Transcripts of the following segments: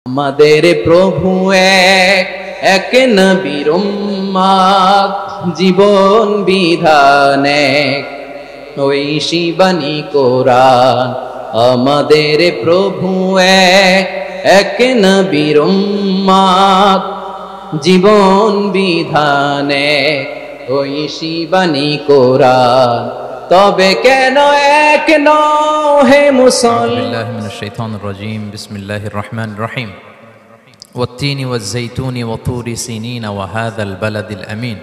আমাদের প্রভু এক, এক নবীর উম্মত, জীবন বিধান এক, ওই শিবানী কোরআন। আমাদের প্রভু এক, এক নবীর উম্মত, জীবন বিধান এক, ওই শিবানী কোরআন। তবে কেন এক নও হে মুসলমান? بالله من الشيطان الرجيم بسم الله الرحمن الرحيم والتين والزيتون وطور سينين وهذا البلد الأمين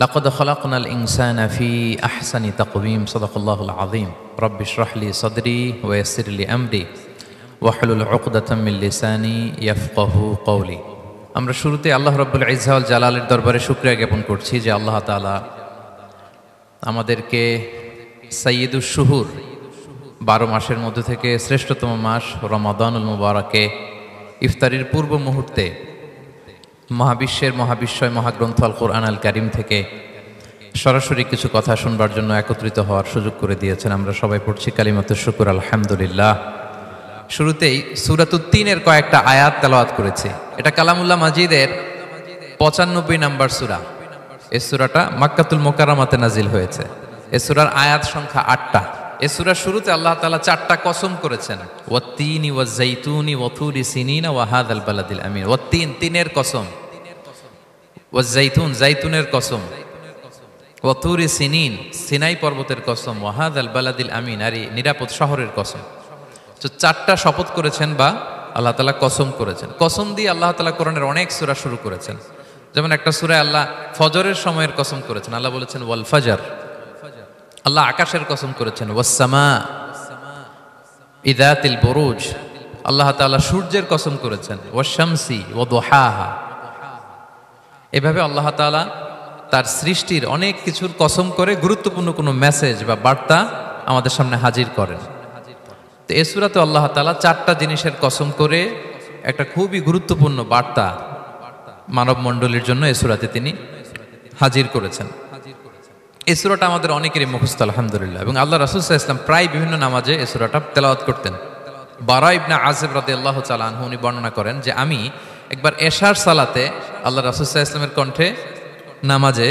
لقد خلقنا الإنسان في أحسن تقويم صدق الله العظيم رب اشرح لي صدري ويسر لي أمري واحلل عقدة من لساني يفقه قولي আমরা শুরুতে আল্লাহ রাব্বুল ইজ্জা ওয়াল জালালের দরবারে শুকরিয়া জ্ঞাপন করছি যে আল্লাহ তাআলা আমাদেরকে সাইয়্যিদুশ শুহুর 12 মাসের মধ্যে থেকে শ্রেষ্ঠতম মাস রমাদানুল মুবারাকে ইফতারির পূর্ব মুহূর্তে মহাবিশ্বের মহাবিশ্বয় মহাগ্রন্থ আল কোরআন আল কারীম থেকে সরাসরি কিছু কথা শুনবার জন্য একত্রিত হওয়ার সুযোগ করে দিয়েছেন। আমরা সবাই পড়ছি কালিমাতুশ শুকর আলহামদুলিল্লাহ। শুরুতেই সূরাতুত তিনের কয়েকটা আয়াত তেলাওয়াত করেছি। এটা কালামুল্লাহ মাজিদের 95 নম্বর সূরা। এই সূরাটা মক্কাতুল মুকাররমাতে নাজিল হয়েছে। এই সূরার আয়াত সংখ্যা 8টা। এই সূরার শুরুতে আল্লাহ তাআলা 4টা কসম করেছেন, ওয়াত-তিনি ওয়াজ-যাইতুনি ওয়া-তুরি সিনিনা ওয়া হাযাল বালাদিল আমিন। ওয়াত-তিন, তিনের কসম, ওয়াজ-যাইতুন, যাইতুনের কসম, ওয়া-তুরি সিনিন, সিনাই পর্বতের কসম, ওয়া হাযাল বালাদিল আমিন, আর এই নিরাপদ শহরের কসম। তো 4টা শপথ করেছেন বা আল্লাহ তাআলা কসম করেছেন। কসম দিয়ে আল্লাহ তাআলা কোরআনের অনেক সূরা শুরু করেছেন। যেমন একটা সূরায় আল্লাহ ফজরের সময়ের কসম করেছেন, আল্লাহ বলেছেন ওয়াল ফাজর। আল্লাহ আকাশের কসম করেছেন ওয়াস-সামা ইযাতিল বুরুজ। আল্লাহ তাআলা সূর্যের কসম করেছেন ওয়াশ-শামসি ওয়া দুহাহা। এভাবে আল্লাহ তাআলা তার সৃষ্টির অনেক কিছুর কসম করে গুরুত্বপূর্ণ কোনো মেসেজ বা বার্তা আমাদের সামনে হাজির করেন। তো এই সূরাতে আল্লাহ তাআলা 4টা জিনিসের কসম করে একটা খুবই গুরুত্বপূর্ণ বার্তা মানব মণ্ডলীর জন্য এই সূরাতে তিনি হাজির করেছেন। এই সূরাটা আমাদের অনেকেরই মুখস্থ আলহামদুলিল্লাহ, এবং আল্লাহ রাসূল সাল্লাল্লাহু আলাইহি ওয়াসাল্লাম প্রায় বিভিন্ন নামাজে এই সূরাটা তেলাওয়াত করতেন। বারা ইবনে আযিব রাদিয়াল্লাহু তাআলা আনহু উনি বর্ণনা করেন যে আমি একবার এশার সালাতে আল্লাহ রাসূল সাল্লাল্লাহু আলাইহি ওয়াসাল্লামের কণ্ঠে নামাজে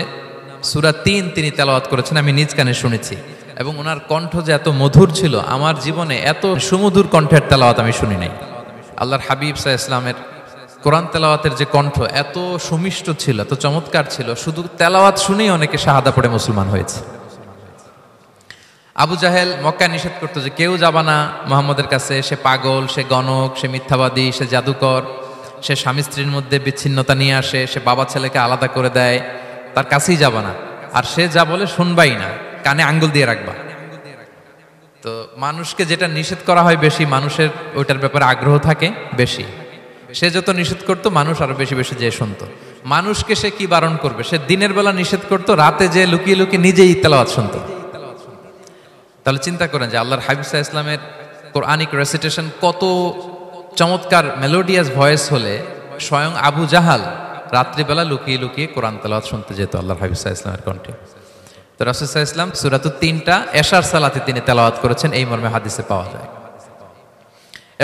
সূরা 3 তিনি তেলাওয়াত করেছেন, আমি নিজ কানে শুনেছি, এবং ওনার কণ্ঠ যে এত মধুর ছিল, আমার জীবনে এত সুমধুর কণ্ঠের তেলাওয়াত আমি শুনি নাই। আল্লাহর হাবিব সাল্লাল্লাহু আলাইহি ওয়াসাল্লামের কোরআন তেলাওয়াতের যে কণ্ঠ এত সুমিষ্ট ছিল, এত চমৎকার ছিল, শুধু তেলাওয়াত শুনেই অনেকে শাহাদা পড়ে মুসলমান হয়েছে। আবু জাহেল মক্কায় নিষেধ করতো যে কেউ যাবা না মুহাম্মদের কাছে, সে পাগল, সে গণক, সে মিথ্যাবাদী, সে জাদুকর, সে স্বামী স্ত্রীর মধ্যে বিচ্ছিন্নতা নিয়ে আসে, সে বাবা ছেলেকে আলাদা করে দেয়, তার কাছেই যাবা না। আর সে যা বলে শুনবাই না, কানে আঙ্গুল দিয়ে রাখবা। তো মানুষকে যেটা নিষেধ করা হয় বেশি, মানুষের ওইটার ব্যাপারে আগ্রহ থাকে বেশি। সে যত নিষেধ করতো মানুষ আরো বেশি বেশি যে শুনতো। মানুষকে সে কি বারণ করবে? সে দিনের বেলা নিষেধ করতো, রাতে যে লুকিয়ে লুকিয়ে নিজেই তেলাওয়াত শুনতো। তাহলে চিন্তা করেন যে আল্লাহর হাবিব সাল্লাল্লাহু আলাইহি ওয়াসাল্লামের কোরআনিক রেসিটেশন কত চমৎকার মেলোডিয়াস ভয়েস হলে স্বয়ং আবু জাহাল রাত্রিবেলা লুকিয়ে লুকিয়ে কোরআন তেলাওয়াত শুনতে যেত আল্লাহর হাবিব সাল্লাল্লাহু আলাইহি ওয়াসাল্লামের কণ্ঠে। তো রাসূল সাল্লাল্লাহু আলাইহি ওয়াসাল্লাম সূরাতুত 3টা এশার সালাতে তিনি তেলাওয়াত করেছেন, এই মর্মে হাদিসে পাওয়া যায়।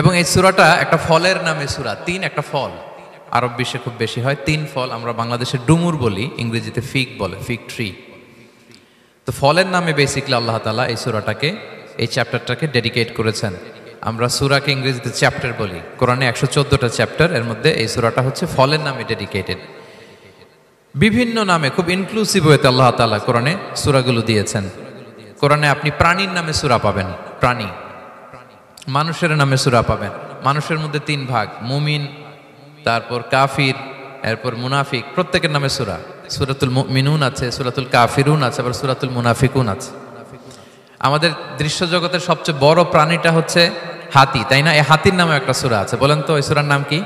এবং এই সূরাটা একটা ফলের নামে সূরা। 3 একটা ফল, আরব বিশ্বে খুব বেশি হয় 3 ফল। আমরা বাংলাদেশে ডুমুর বলি, ইংরেজিতে ফিগ বলে, ফিগ ট্রি। তো ফলের নামে বেসিক্যালি আল্লাহ তাআলা এই সূরাটাকে, এই চ্যাপ্টারটাকে ডেডিকেট করেছেন। আমরা সূরাকে ইংরেজিতে চ্যাপ্টার বলি। কোরআনে 114টা চ্যাপ্টার, এর মধ্যে এই সূরাটা হচ্ছে ফলের নামে ডেডিকেটেড। বিভিন্ন নামে খুব ইনক্লুসিভ ওয়েতে আল্লাহ তাআলা কোরআনে সূরাগুলো দিয়েছেন। কোরআনে আপনি প্রাণীর নামে সূরা পাবেন, প্রাণী। মানুষের নামে সূরা পাবেন। মানুষের মধ্যে 3 ভাগ, মুমিন, তারপর কাফির, এরপর মুনাফিক। প্রত্যেকের নামে সূরা। সূরাতুল মুমিনুন আছে, সূরাতুল কাফিরুন আছে, আবার সূরাতুল মুনাফিকুন আছে। আমাদের দৃশ্য জগতের সবচেয়ে বড় প্রাণীটা হচ্ছে হাতি, তাই না? এই হাতির নামে একটা সূরা আছে। বলেন তো এই সূরার নাম কি?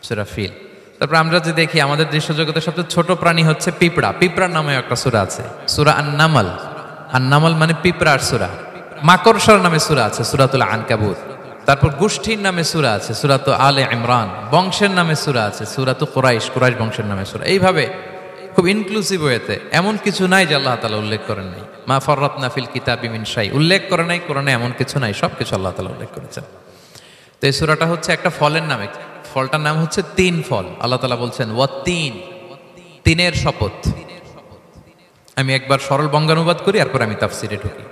সূরা ফিল। তারপর আমরা যে দেখি আমাদের দৃশ্য জগতের সবচেয়ে ছোট প্রাণী হচ্ছে পিঁপড়া। পিঁপড়ার নামে একটা সূরা আছে, সূরা আন-নামল। আন-নামল মানে পিঁপড়ার সূরা। মাকড়সার নামে সূরা আছে, সূরাতুল আনকাবুত। তারপর গোষ্ঠীর নামে সূরা আছে, সূরাতুল আলে ইমরান। বংশের নামে সূরা আছে, সূরাতুল কুরাইশ, কুরাইশ বংশের নামে সূরা। এইভাবে খুব ইনক্লুসিভ ওয়েতে এমন কিছু নাই যে আল্লাহ তাআলা উল্লেখ করেন নাই। মা ফাররাতনা ফিল কিতাবি মিন শাই, উল্লেখ করে নাই কোরআনে এমন কিছু নাই, সব কিছু আল্লাহ তাআলা উল্লেখ করেছেন। তো এই সূরাটা হচ্ছে একটা ফলের নামে, ফলটার নাম হচ্ছে তিন ফল। আল্লাহ তাআলা বলছেন ওয়াত-তিন, তিনের শপথ। আমি একবার সরল বঙ্গানুবাদ করি, এরপর আমি তাফসিরে ঢুকি।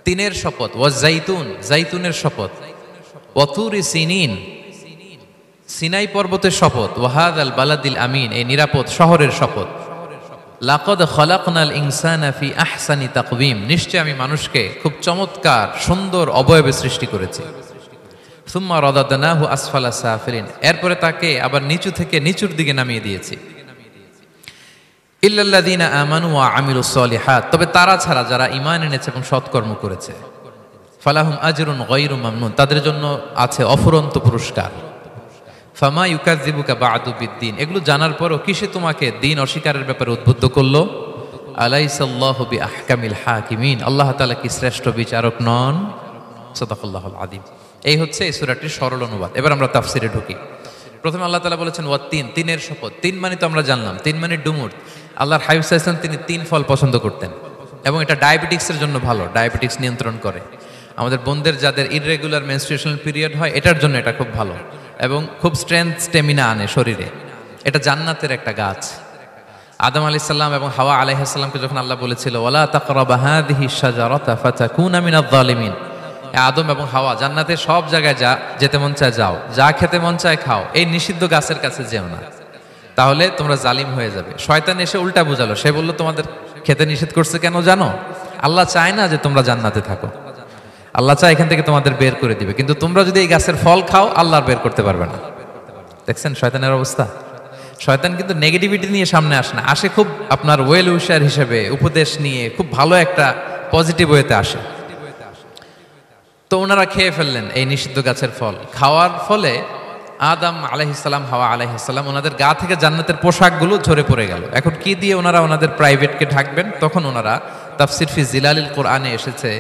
তিনের শপথ, ওয়াজ-জাইতুন, জাইতুনের শপথ, ওয়াতুরি সিনিন, সিনাই পর্বতের শপথ, ওয়াহাদাল বালাদিল আমিন, এই নিরাপদ শহরের শপথ। লাকাদ খালাকনাল ইনসানা ফি আহসানি তাকওয়িম, নিশ্চয় আমি মানুষকে খুব চমৎকার সুন্দর অবয়বে সৃষ্টি করেছি। সুম্মা রাদাদনাহু আসফালা সাফিলিন, এরপরে তাকে আবার নিচু থেকে নিচুর দিকে নামিয়ে দিয়েছি। ইল্লাল্লাযীনা আমানু ওয়া আমিলুস সলিহাত, তবে তারা ছাড়া যারা ঈমান এনেছে এবং সৎকর্ম করেছে। ফালাহুম আজরুন গায়রু মামনুন, তাদের জন্য আছে অফুরন্ত পুরস্কার। ফামা ইউকাযযিবুকা বা'দু বিদ্দিন, এগুলো জানার পরও কিসে তোমাকে দিন অস্বীকারের ব্যাপারে উদ্বুদ্ধ করলো? আলাইসাল্লাহু বিআহকামিল হাকিমিন, আল্লাহ তাআলা কি শ্রেষ্ঠ বিচারক নন? সাদাকাল্লাহুল আযীম। এই হচ্ছে এই সূরাটির সরল অনুবাদ। এবার আমরা তাফসিরে ঢুকি। প্রথমে আল্লাহ তাআলা বলেছেন ওয়াত-তিন, তিনের শপথ। তিন মানে তো আমরা জানলাম, তিন মানে ডুমুর। আল্লাহর হাবিব সাল্লাল্লাহু আলাইহি ওয়াসাল্লাম তিনি তিন ফল পছন্দ করতেন এবং এটা ডায়াবেটিক্সের জন্য ভালো, ডায়াবেটিক্স নিয়ন্ত্রণ করে। আমাদের বোনদের যাদের ইররেগুলার মেনস্ট্রুয়েশনাল পিরিয়ড হয়, এটার জন্য এটা খুব ভালো এবং খুব স্ট্রেংথ স্টেমিনা আনে শরীরে। এটা জান্নাতের একটা গাছ। আদম আলাইহিস সালাম এবং হাওয়া আলাইহিস সালামকে যখন আল্লাহ বলেছিল ওয়ালা তাকরাবা হাযিহিশ শাজারাতা ফাতাকুনা মিনায যালিমিন, আদম এবং হাওয়া জান্নাতের সব জায়গায় যেতে মন চায় যাও, যা খেতে মন চায় খাও, এই নিষিদ্ধ গাছের কাছে যেও না, তাহলে তোমরা জালিম হয়ে যাবে। শয়তান এসে উল্টা বুঝালো, সে বলল তোমাদের খেতে নিষেধ করছে কেন জানো? আল্লাহ চায় না যে তোমরা জান্নাতে থাকো, আল্লাহ চায় এখান থেকে তোমাদের বের করে দিবে, কিন্তু তোমরা যদি এই গাছের ফল খাও আল্লাহ বের করতে পারবে না। দেখছেন শয়তানের অবস্থা? শয়তান কিন্তু নেগেটিভিটি নিয়ে সামনে আসে না, আসে খুব আপনার ওয়েল উইশার হিসেবে, উপদেশ নিয়ে খুব ভালো একটা পজিটিভ ওয়েতে আসে। তো ওনারা খেয়ে ফেললেন এই নিষিদ্ধ গাছের ফল। খাওয়ার ফলে আদম আলাইহিস সালাম, হাওয়া আলাইহিস সালাম, ওনাদের গা থেকে জান্নাতের পোশাকগুলো ঝরে পড়ে গেল। এখন কি দিয়ে ওনারা ওনাদের প্রাইভেটকে ঢাকবেন? তখন ওনারা তাফসির ফি জিলালিল কোরআনে এসেছে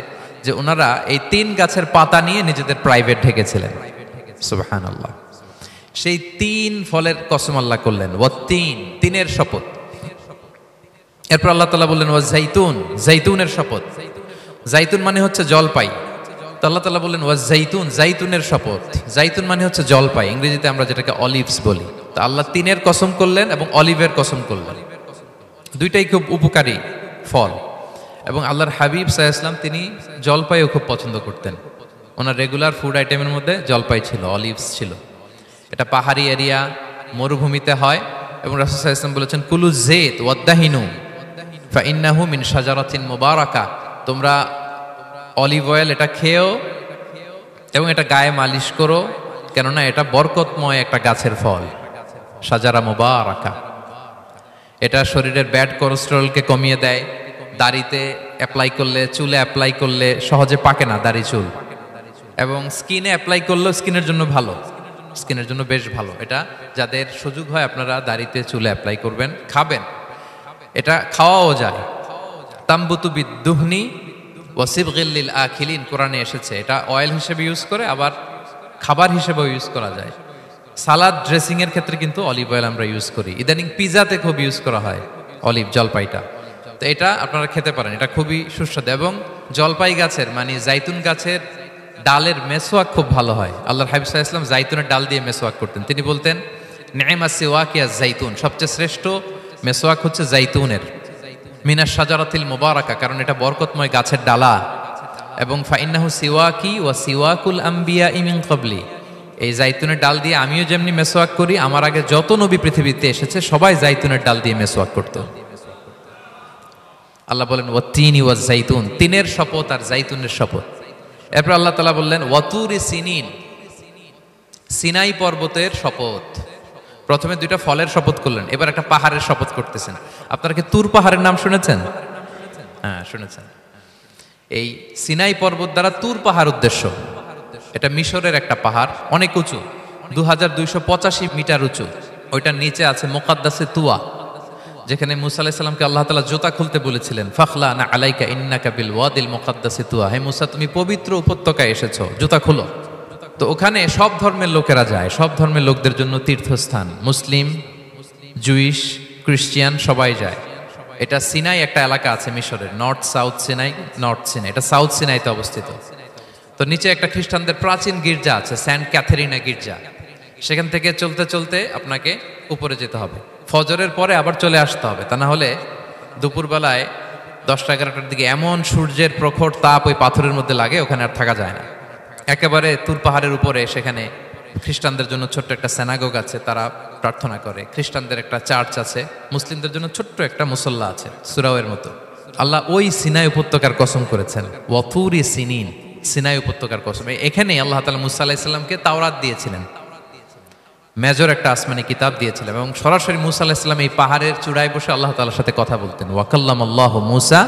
যে ওনারা এই তিন গাছের পাতা নিয়ে নিজেদের প্রাইভেট ঢেকেছিলেন। সুবহানাল্লাহ। সেই তিন ফলের কসম আল্লাহ করলেন, ওয়াত-তিন, তিনের শপথ। এরপর আল্লাহ তাআলা বললেন ওয়াজ-জাইতুন, জাইতুনের শপথ। জাইতুন মানে হচ্ছে জলপাই। তো আল্লাহ তাআলা বললেন ওয়াজ-জাইতুন, জাইতুনের শপথ। জাইতুন মানে হচ্ছে জলপাই, ইংরেজিতে আমরা যেটাকে অলিভস বলি। তো আল্লাহ তিনের কসম করলেন এবং অলিভের কসম করলেন। দুইটাই খুব উপকারী ফল এবং আল্লাহর হাবিব সাল্লাল্লাহু আলাইহি ওয়াসাল্লাম তিনি জলপাইও খুব পছন্দ করতেন। ওনার রেগুলার ফুড আইটেমের মধ্যে জলপাই ছিল, অলিভস ছিল। এটা পাহাড়ি এরিয়া, মরুভূমিতে হয় এবং রাসূল সাল্লাল্লাহু আলাইহি ওয়াসাল্লাম বলেছেন কুলু যাইত ওয়াদাহিনু ফাইন্নাহু মিন শাজারাতিন মুবারাকা, তোমরা অলিভ অয়েল এটা খেও এবং এটা গায়ে মালিশ করো, কেননা এটা বরকতময় একটা গাছের ফল, শাজারা মুবারাকা। এটা শরীরের ব্যাড কোলেস্টেরলকে কমিয়ে দেয়। দাড়িতে অ্যাপ্লাই করলে, চুলে অ্যাপ্লাই করলে সহজে পাকে না দাড়ি চুল, এবং স্কিনে অ্যাপ্লাই করলেও স্কিনের জন্য ভালো, স্কিনের জন্য বেশ ভালো। এটা যাদের সুযোগ হয় আপনারা দাড়িতে চুলে অ্যাপ্লাই করবেন, খাবেন। এটা খাওয়াও যায়। তাম্বুতু বিদ্দুহনি ওয়াসিবগিল লিল আখিলিন, কোরআনে এসেছে। এটা অয়েল হিসেবে ইউজ করে, আবার খাবার হিসেবেও ইউজ করা যায়। সালাদ ড্রেসিং এর ক্ষেত্রে কিন্তু অলিভ অয়েল আমরা ইউজ করি। ইদানিং পিজাতে খুব ইউজ করা হয় অলিভ, জলপাইটা। তো এটা আপনারা খেতে পারেন, এটা খুবই সুস্বাদু। এবং জলপাই গাছের মানে জাইতুন গাছের ডালের মেসওয়াক খুব ভালো হয়। আল্লাহর হাবিব সাল্লাল্লাহু আলাইহি ওয়াসাল্লাম জাইতুনের ডাল দিয়ে মেসওয়াক করতেন। তিনি বলতেন নি'মাস সিওয়াকিয়া জাইতুন, সবচেয়ে শ্রেষ্ঠ মেসওয়াক হচ্ছে জাইতুনের, মিনাশ শাজারাতিল মুবারাকা, কারণ এটা বরকতময় গাছের ডালা। এবং ফাইন্নাহু সিওয়াকি ওয়া সিওয়াকুল আম্বিয়া মিন ক্বাবলি, এই জাইতুনের ডাল দিয়ে আমিও যেমনি মেসওয়াক করি, আমার আগে যত নবী পৃথিবীতে এসেছে সবাই জাইতুনের ডাল দিয়ে মেসওয়াক করত। আল্লাহ বলেন ওয়াত-তিনি ওয়াজ-জাইতুন, তিনের শপথ আর জাইতুনের শপথ। এরপর আল্লাহ তাআলা বললেন ওয়াতুরি সিনিন, সিনাই পর্বতের শপথ। প্রথমে দুইটা ফলের শপথ করলেন, এবার একটা পাহাড়ের শপথ করতেছেন। আপনারা কি তুর পাহাড়ের নাম শুনেছেন? হ্যাঁ শুনেছেন। এই সিনাই পর্বত দ্বারা তুর পাহাড় উদ্দেশ্য। এটা মিশরের একটা পাহাড়, অনেক উঁচু, 2285 মিটার উঁচু। ওইটার নিচে আছে মুকাদ্দাসে তুয়া, যেখানে মুসা আলাইহিস সালামকে আল্লাহ তাআলা জুতা খুলতে বলেছিলেন, ফাখলা না আলাইকা ইন্নাকা বিল ওয়াদিল মুকাদ্দাসি তুয়া, হে মুসা তুমি পবিত্র উপত্যকায় এসেছো, জুতা খুলো। তো ওখানে সব ধর্মের লোকেরা যায়, সব ধর্মের লোকদের জন্য তীর্থস্থান, মুসলিম, জুইশ, খ্রিস্টিয়ান সবাই যায়। এটা সিনাই একটা এলাকা আছে মিশরের, north south Sinai, north Sinai, এটা সাউথ সিনাইতে অবস্থিত। তো নিচে একটা খ্রিস্টানদের প্রাচীন গির্জা আছে, সেন্ট ক্যাথেরিনা গির্জা। সেখান থেকে চলতে চলতে আপনাকে উপরে যেতে হবে, ফজরের পরে আবার চলে আসতে হবে, তা না হলে দুপুরবেলায় 10টা-11টার দিকে এমন সূর্যের প্রখর তাপ ওই পাথরের মধ্যে লাগে, ওখানে আর থাকা যায় না। একেবারে তুর পাহাড়ের উপরে সেখানে খ্রিস্টানদের জন্য ছোট্ট একটা সেনাগোগ আছে, তারা প্রার্থনা করে। খ্রিস্টানদের একটা চার্চ আছে, মুসলিমদের জন্য ছোট্ট একটা মুসল্লা আছে সুরাওয়ের মতো। আল্লাহ ওই সিনাই উপত্যকার কসম করেছেন, ওয়াতুরি সিনিন, সিনাই উপত্যকার কসম। এখানে আল্লাহ তাআলা মুসা আলাইহিস সালামকে তাওরাত দিয়েছিলেন, মেজর একটা আসমানি কিতাব দিয়েছিলেন, এবং সরাসরি মুসা আলাইহিস সালাম এই পাহাড়ের চূড়ায় বসে আল্লাহ তাআলার সাথে কথা বলতেন। ওয়া কাল্লামাল্লাহু মুসা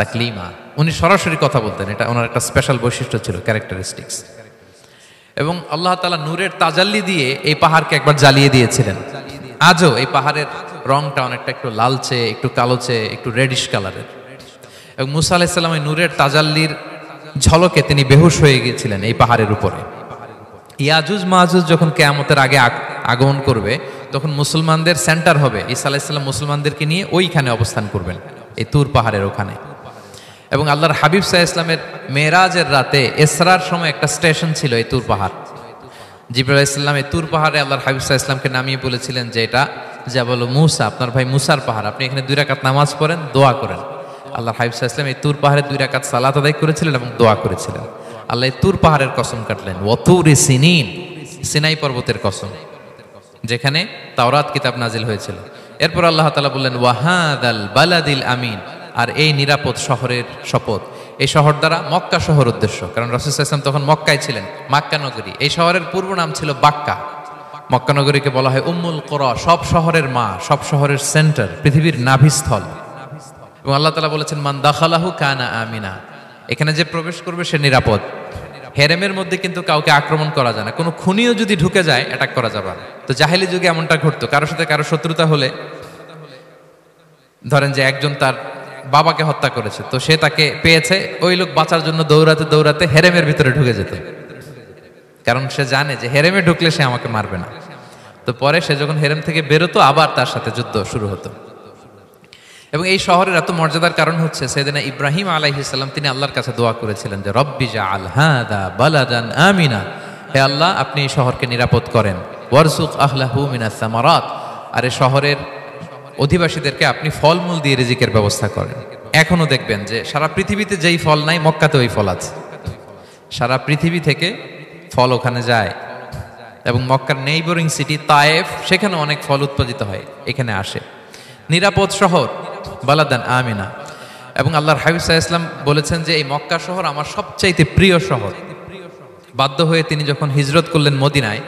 তাকলিমা, উনি সরাসরি কথা বলতেন, এটা ওনার একটা স্পেশাল বৈশিষ্ট্য ছিল, ক্যারেক্টারিস্টিক্স। এবং আল্লাহ তাআলা নূরের তাজাল্লি দিয়ে এই পাহাড়কে একবার জ্বালিয়ে দিয়েছিলেন। আজও এই পাহাড়ের রংটা অনেকটা একটু লালচে, একটু কালোচে, একটু রেডিশ কালারের। এবং মুসা আলাইহিস সালাম এই নূরের তাজাল্লির ঝলকে তিনি বেহুশ হয়ে গিয়েছিলেন এই পাহাড়ের উপরে। ইয়াজুজ মাহুজ যখন কিয়ামতের আগে আগমন করবে, তখন মুসলমানদের সেন্টার হবে। ঈসা আলাইহিস সালাম মুসলমানদেরকে নিয়ে ওইখানে অবস্থান করবেন, এই তুর পাহাড়ের ওখানে। এবং আল্লাহর হাবিব সাল্লাল্লাহু আলাইহি ওয়াসাল্লামের মেরাজের রাতে ইসরার সময় একটা স্টেশন ছিল এই তুর পাহাড়। জিবরাইল আলাইহিস সালাম এই তুর পাহাড়ে আল্লাহর হাবিব সাল্লাল্লাহু আলাইহি ওয়াসাল্লামকে নামিয়ে বলেছিলেন যে এটা জাবাল মুসা, আপনার ভাই মুসার পাহাড়, আপনি এখানে 2 রাকাত নামাজ পড়েন, দোয়া করেন। আল্লাহর হাবিব সাল্লাল্লাহু আলাইহি ওয়াসাল্লাম এই তুর পাহাড়ে 2 রাকাত সালাত আদায় করেছিলেন এবং দোয়া করেছিলেন। আল্লাহ এই তুর পাহাড়ের কসম কাটলেন, ওয়াতুরি সিনিন, সিনাই পর্বতের কসম, যেখানে তাওরাত কিতাব নাজিল হয়েছিল। এরপর আল্লাহ তাআলা বললেন ওয়াহাদাল বালাদিল আমিন, আর এই নিরাপদ শহরের শপথ। এই শহর দ্বারা মক্কা শহর উদ্দেশ্য, কারণ রাসূল সাল্লাল্লাহু আলাইহি ওয়াসাল্লাম তখন মক্কায় ছিলেন, মক্কা নগরী। এই শহরের পূর্ব নাম ছিল বাক্কা। মক্কা নগরীকে বলা হয় উম্মুল কুরা, সব শহরের মা, সব শহরের সেন্টার, পৃথিবীর নাভিস্থল। এবং আল্লাহ তাআলা বলেছেন মান দাখালাহু কানা আমিনা, এখানে যে প্রবেশ করবে সে নিরাপদ। হেরেমের মধ্যে কিন্তু কাউকে আক্রমণ করা যায় না, কোনো খুনিও যদি ঢুকে যায় অ্যাটাক করা যাবে না। তো জাহেলি যুগে এমনটা ঘটতো, কারোর সাথে কারো শত্রুতা হলে, ধরেন যে একজন তার বাবাকে হত্যা করেছে, তো সে তাকে পেয়েছে, ওই লোক বাঁচার জন্য দৌড়াতে দৌড়াতে হেরেমের ভিতরে ঢুকে যেত, কারণ সে জানে যে হেরেমে ঢুকলে সে আমাকে মারবে না। তো পরে সে যখন হেরেম থেকে বেরোতো, আবার তার সাথে যুদ্ধ শুরু হতো। এবং এই শহরের এত মর্যাদার কারণ হচ্ছে সাইয়েদনা ইব্রাহিম আলাইহিস সালাম তিনি আল্লাহর কাছে দোয়া করেছিলেন যে রব্বি জাআল হাদা বালাদান আমিনা, হে আল্লাহ আপনি এই শহরকে নিরাপদ করেন, ওয়ারযুক আহলাহু মিনাস সামারাত, আর এই শহরের অধিবাসীদেরকে আপনি ফলমূল দিয়ে রিজিকের ব্যবস্থা করেন। এখনো দেখবেন যে সারা পৃথিবীতে যেই ফল নাই, মক্কাতে ওই ফল আছে। সারা পৃথিবী থেকে ফল ওখানে যায়, এবং মক্কার নেইবরিং সিটি তায়েফ, সেখানে অনেক ফল উৎপাদিত হয়, এখানে আসে। নিরাপদ শহর, বালাদান আমিনা। এবং আল্লাহর হাবিব সাল্লাল্লাহু আলাইহি ওয়াসাল্লাম বলেছেন যে এই মক্কা শহর আমার সবচাইতে প্রিয় শহর। বাধ্য হয়ে তিনি যখন হিজরত করলেন মদিনায়,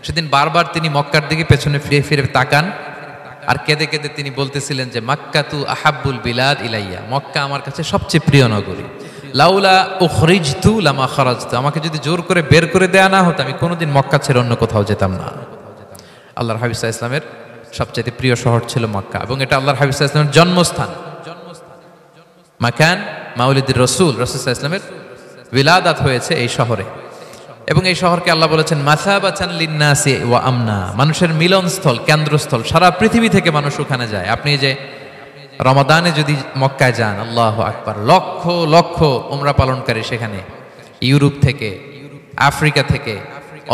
সেদিন বারবার তিনি মক্কার দিকে পেছনে ফিরে ফিরে তাকান, আর কেঁদে কেঁদে তিনি বলতেছিলেন যে মাক্কাতু আহাব্বুল বিলাদ ইলাইয়া, মক্কা আমার কাছে সবচেয়ে প্রিয় নগরী। লাউলা উখরিজতু লামা খারাজতু, আমাকে যদি জোর করে বের করে দেয়া না হতো, আমি কোনোদিন মক্কা ছেড়ে অন্য কোথাও যেতাম না। আল্লাহর হাবিব সাল্লাল্লাহু আলাইহি ওয়াসাল্লামের সবচেয়ে প্রিয় শহর ছিল মক্কা, এবং এটা আল্লাহর হাবিব সাল্লাল্লাহু আলাইহি ওয়াসাল্লামের জন্মস্থান, মাকান মাউলিদির রাসূল। রাসূল সাল্লাল্লাহু আলাইহি ওয়াসাল্লামের বিলাদাত হয়েছে এই শহরে। এবং এই শহরকে আল্লাহ বলেছেন মাসাবাতান লিন্নাসি ওয়া আমনা, মানুষের মিলনস্থল, কেন্দ্রস্থল, সারা পৃথিবী থেকে মানুষ ওখানে যায়। আপনি যে রমাদানে যদি মক্কায় যান, আল্লাহু আকবার, লক্ষ লক্ষ উমরা পালনকারী সেখানে, ইউরোপ থেকে, আফ্রিকা থেকে,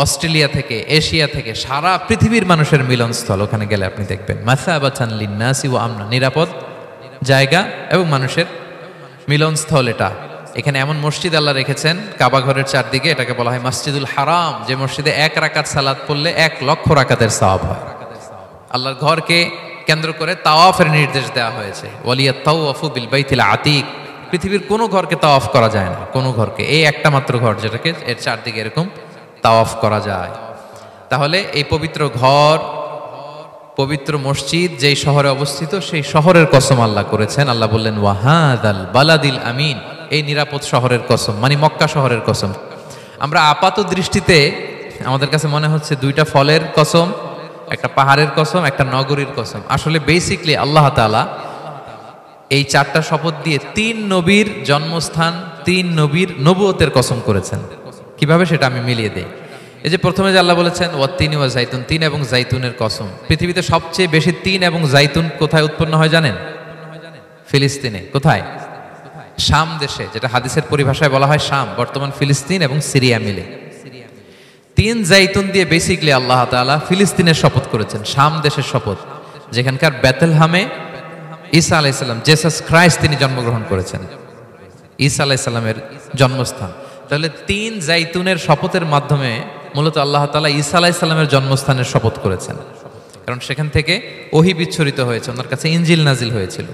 অস্ট্রেলিয়া থেকে, এশিয়া থেকে, সারা পৃথিবীর মানুষের মিলনস্থল। ওখানে গেলে আপনি দেখবেন মাসাবাতান লিন্নাসি ওয়া আমনা, নিরাপদ জায়গা এবং মানুষের মিলনস্থল এটা। এখানে এমন মসজিদ আল্লাহ রেখেছেন কাবা ঘরের চারদিকে, এটাকে বলা হয় মসজিদুল হারাম, যে মসজিদে 1 রাকাত সালাত পড়লে 1 লক্ষ রাকাতের সওয়াব হয়। আল্লাহর ঘরকে কেন্দ্র করে তাওয়াফের নির্দেশ দেওয়া হয়েছে, ওয়ালিয়াত তাওয়াফু বিল বাইতিল আতিক। পৃথিবীর কোনো ঘরকে তাওয়াফ করা যায় না, কোনো ঘরকে, এই একটা মাত্র ঘর যেটাকে এর চারদিকে এরকম তাওয়াফ করা যায়। তাহলে এই পবিত্র ঘর, পবিত্র মসজিদ যেই শহরে অবস্থিত, সেই শহরের কসম আল্লাহ করেছেন। আল্লাহ বললেন ওয়াহাদাল বালাদিল আমিন, এই নিরাপদ শহরের কসম, মানে মক্কা শহরের কসম। আমরা আপাত দৃষ্টিতে আমাদের কাছে মনে হচ্ছে 2টা ফলের কসম, একটা পাহাড়ের কসম, একটা নগরীর কসম। আসলে বেসিকলি আল্লাহ তাআলা এই 4টা শপথ দিয়ে 3 নবীর জন্মস্থান, 3 নবীর নবুয়তের কসম করেছেন। কিভাবে সেটা আমি মিলিয়ে দেই। এই যে প্রথমে যে আল্লাহ বলেছেন ওয়াত্তিনি ওয়া জাইতুন, 3 এবং জাইতুনের কসম। পৃথিবীতে সবচেয়ে বেশি 3 এবং জাইতুন কোথায় উৎপন্ন হয় জানেন? ফিলিস্তিনে। কোথায়? শাম দেশে, যেটা হাদিসের পরিভাষায় বলা হয় শাম, বর্তমান ফিলিস্তিন এবং সিরিয়া মিলে, 3 জাইতুন দিয়ে বেসিক্যালি আল্লাহ তাআলা ফিলিস্তিনের শপথ করেছেন, শাম দেশের শপথ, যেখানকার বেথলহামে ঈসা আলাইহিস সালাম, জেসাস ক্রাইস্ট, তিনি জন্মগ্রহণ করেছেন, ঈসা আলাইহিস সালামের জন্মস্থান। তাহলে 3 জাইতুনের শপথের মাধ্যমে মূলত আল্লাহ তাআলা ঈসা আলাইহিস সালামের জন্মস্থানের শপথ করেছেন, কারণ সেখান থেকে ওহী বিচ্ছুরিত হয়েছে, ওনার কাছে ইনজিল নাজিল হয়েছিল।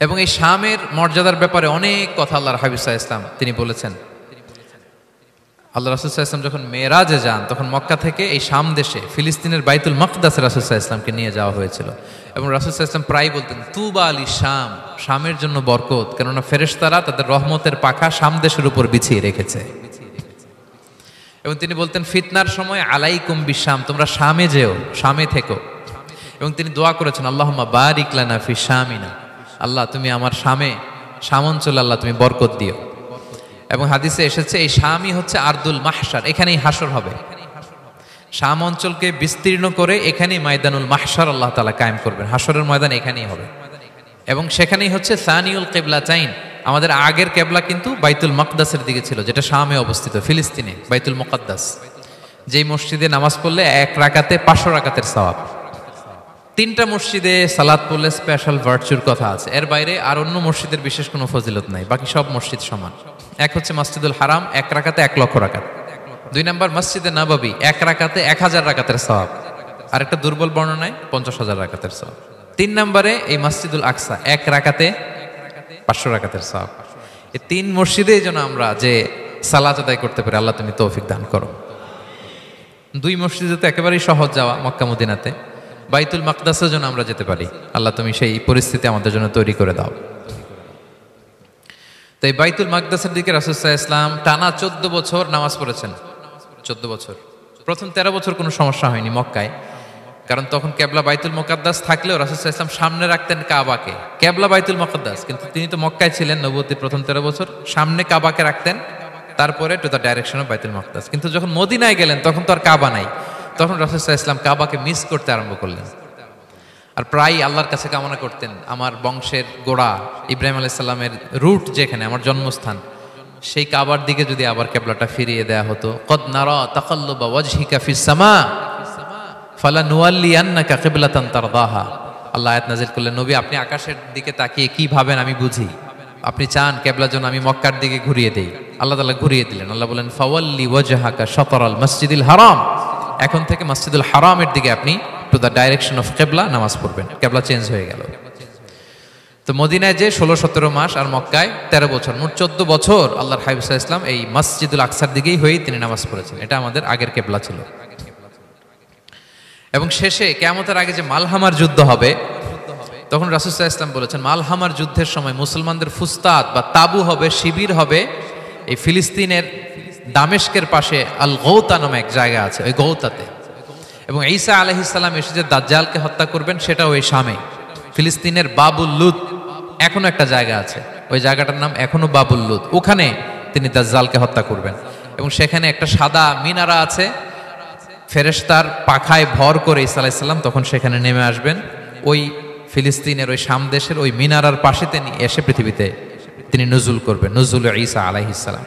এবং এই শামের মর্যাদার ব্যাপারে অনেক কথা আল্লাহর হাবিব সাল্লাল্লাহু আলাইহি ওয়াসাল্লাম তিনি বলেছেন। আল্লাহ রাসূল সাল্লাল্লাহু আলাইহি ওয়াসাল্লাম যখন মেরাজে যান, তখন মক্কা থেকে এই শাম দেশে ফিলিস্তিনের বাইতুল মাকদাসে রাসূল সাল্লাল্লাহু আলাইহি ওয়াসাল্লামকে নিয়ে যাওয়া হয়েছিল। এবং রাসূল সাল্লাল্লাহু আলাইহি ওয়াসাল্লাম প্রায় বলতেন, তুবা আলি শাম, শামের জন্য বরকত, কেননা ফেরেশতারা তাদের রহমতের পাখা শাম দেশের উপর বিছিয়ে রেখেছে। এবং তিনি বলতেন, ফিতনার সময় আলাইকুম বিশাম, তোমরা শামে যেও, শামে থেকো। এবং তিনি দোয়া করেছেন, আল্লাহুম্মা বারিক লানা ফি শামিনা, আল্লাহ তুমি আমার শাম অঞ্চলে আল্লাহ তুমি বরকত দিও। এবং হাদিসে এসেছে এই শামই হচ্ছে আরদুল মাহশার, এখানেই হাসর হবে। শাম অঞ্চলকে বিস্তীর্ণ করে এখানেই ময়দানুল মাহশার আল্লাহ তাআলা কায়েম করবেন, হাসরের ময়দান এখানেই হবে। এবং সেখানেই হচ্ছে সানিউল কিবলাতাইন, আমাদের আগের কেবলা কিন্তু বাইতুল মাকদাসের দিকে ছিল, যেটা শামে অবস্থিত, ফিলিস্তিনে বাইতুল মুকাদ্দাস, যেই মসজিদে নামাজ পড়লে 1 রাকাতে 500 রাকাতের সওয়াব। 3টা মসজিদে সালাত পড়লে স্পেশাল ভার্চুর কথা আছে, এর বাইরে আর অন্য মসজিদের বিশেষ কোনো ফজিলত নাই, বাকি সব মসজিদ সমান। এক হচ্ছে মসজিদুল হারাম, 1 রাকাতে 1 লক্ষ রাকাত। 2 নম্বর মসজিদে নববী, 1 রাকাতে 1000 রাকাতের সওয়াব, আর একটা দুর্বল বর্ণনায় 50,000 রাকাতের সওয়াব। 3 নম্বরে এই মসজিদুল আকসা, 1 রাকাতে 500 রাকাতের সওয়াব। এই 3 মসজিদেই যেন আমরা যে সালাত আদায় করতে পারি, আল্লাহ তুমি তৌফিক দান করো। 2 মসজিদে তো একেবারেই সহজ যাওয়া, মক্কা মদিনাতে। বাইতুল মাকদাসের জন্য আমরা যেতে পারি, আল্লাহ তুমি সেই পরিস্থিতি আমাদের জন্য তৈরি করে দাও। তো এই বাইতুল মাকদাসের দিকে রাসূল সাল্লাল্লাহু আলাইহি ওয়াসাল্লাম টানা 14 বছর নামাজ পড়েছেন। 14 বছর, প্রথম 13 বছর কোনো সমস্যা হয়নি মক্কায়, কারণ তখন কেবলা বাইতুল মুকাদ্দাস থাকলেও রাসূল সাল্লাল্লাহু আলাইহি ওয়াসাল্লাম সামনে রাখতেন কাবাকে, কেবলা বাইতুল মুকাদ্দাস, কিন্তু তিনি তো মক্কায় ছিলেন নবুয়তের প্রথম 13 বছর, সামনে কাবাকে রাখতেন, তারপরে টু দ্য ডাইরেকশন অফ বাইতুল মুকাদ্দাস। কিন্তু যখন মদিনায় গেলেন তখন তো আর কাবা নাই, তখন রাসূল সাল্লাল্লাহু আলাইহি ওয়াসাল্লাম কাবাকে মিস করতে আরম্ভ করলেন। আর প্রায় আল্লাহর কাছে কামনা করতেন, আমার বংশের গোড়া ইব্রাহিম আলাইহিস সালামের রুট যেখানে, আমার জন্মস্থান, সেই কাবার দিকে যদি আবার কেবলাটা ফিরিয়ে দেয়া হতো। কদ নারা তাকাল্লুবা ওয়াজহিকা ফিস সামা ফালানুওয়াল্লিয়ান্নাকা কিবলাতান তারদাহা। আল্লাহ আয়াত নাযিল করলেন, নবী আপনি আকাশের দিকে তাকিয়ে কি ভাবেন আমি বুঝি, আপনি চান কেবলা যেন আমি মক্কার দিকে ঘুরিয়ে দেই। আল্লাহ তাআলা ঘুরিয়ে দিলেন। আল্লাহ বলেন, ফাওয়াল্লি ওয়াজহাকা শাতরাল মসজিদিল হারাম, এখন থেকে মসজিদুল হারামের দিকে আপনি টু দ্য ডাইরেকশন অফ কেবলা নামাজ পড়বেন। কেবলা চেঞ্জ হয়ে গেল। তো মদিনায় যে 16-17 মাস, আর মক্কায় 13 বছর, মোট 14 বছর আল্লাহর হাবিব সাল্লাল্লাহু আলাইহি ওয়াসাল্লাম এই মসজিদুল আকসার দিকেই হয়েই তিনি নামাজ পড়েছেন। এটা আমাদের আগের কেবলা ছিল। এবং শেষে কিয়ামতের আগে যে মালহামার যুদ্ধ হবে, তখন রাসূল সাল্লাল্লাহু আলাইহি ওয়াসাল্লাম বলেছেন, মালহামার যুদ্ধের সময় মুসলমানদের ফুস্তাদ বা তাবু হবে, শিবির হবে এই ফিলিস্তিনের দামেস্কের পাশে আল গৌতা নামে এক জায়গা আছে, ওই গৌতাতে। এবং ঈসা আলাইহিস সালাম এসে যে দাজ্জালকে হত্যা করবেন, সেটাও ওই শামে, ফিলিস্তিনের বাবুল লুদ এখনো একটা জায়গা আছে, ওই জায়গাটার নাম এখনো বাবুল লুদ, ওখানে তিনি দাজ্জালকে হত্যা করবেন। এবং সেখানে একটা সাদা মিনারা আছে, ফেরেশতার পাখায় ভর করে ঈসা আলাইহিস সালাম তখন সেখানে নেমে আসবেন, ওই ফিলিস্তিনের ওই শাম দেশের ওই মিনারার পাশে তিনি এসে পৃথিবীতে তিনি নুজুল করবেন, নুজুল ঈসা আলাইহিস সালাম।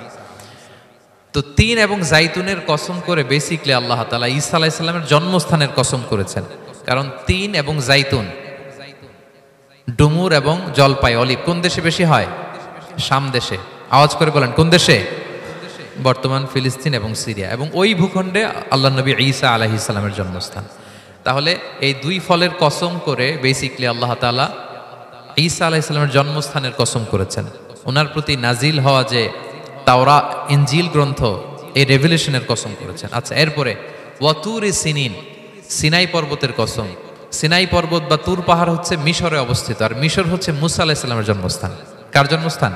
তো 3 এবং জাইতুনের কসম করে বেসিক্যালি আল্লাহ তাআলা ঈসা আলাইহিস সালামের জন্মস্থানের কসম করেছেন, কারণ 3 এবং জাইতুন, ডুমুর এবং জলপাই, অলিভ কোন দেশে বেশি হয়? শাম দেশে। আওয়াজ করে বলেন কোন দেশে? বর্তমান ফিলিস্তিন এবং সিরিয়া, এবং ওই ভূখণ্ডে আল্লাহ নবী ঈসা আলাইহিস সালামের জন্মস্থান। তাহলে এই 2 ফলের কসম করে বেসিক্যালি আল্লাহ তাআলা ঈসা আলাইহিস সালামের জন্মস্থানের কসম করেছেন। ওনার প্রতি নাজিল হওয়া যে তাওরাত ইনজিল গ্রন্থ, এই রেভেলেশনের কসম করেছেন। আচ্ছা, এরপরে ওয়াতুরি সিনিন, সিনাই পর্বতের কসম। সিনাই পর্বত বা তুর পাহাড় হচ্ছে মিশরে অবস্থিত, আর মিশর হচ্ছে মুসা আলাইহিস সালামের জন্মস্থান। কার জন্মস্থান?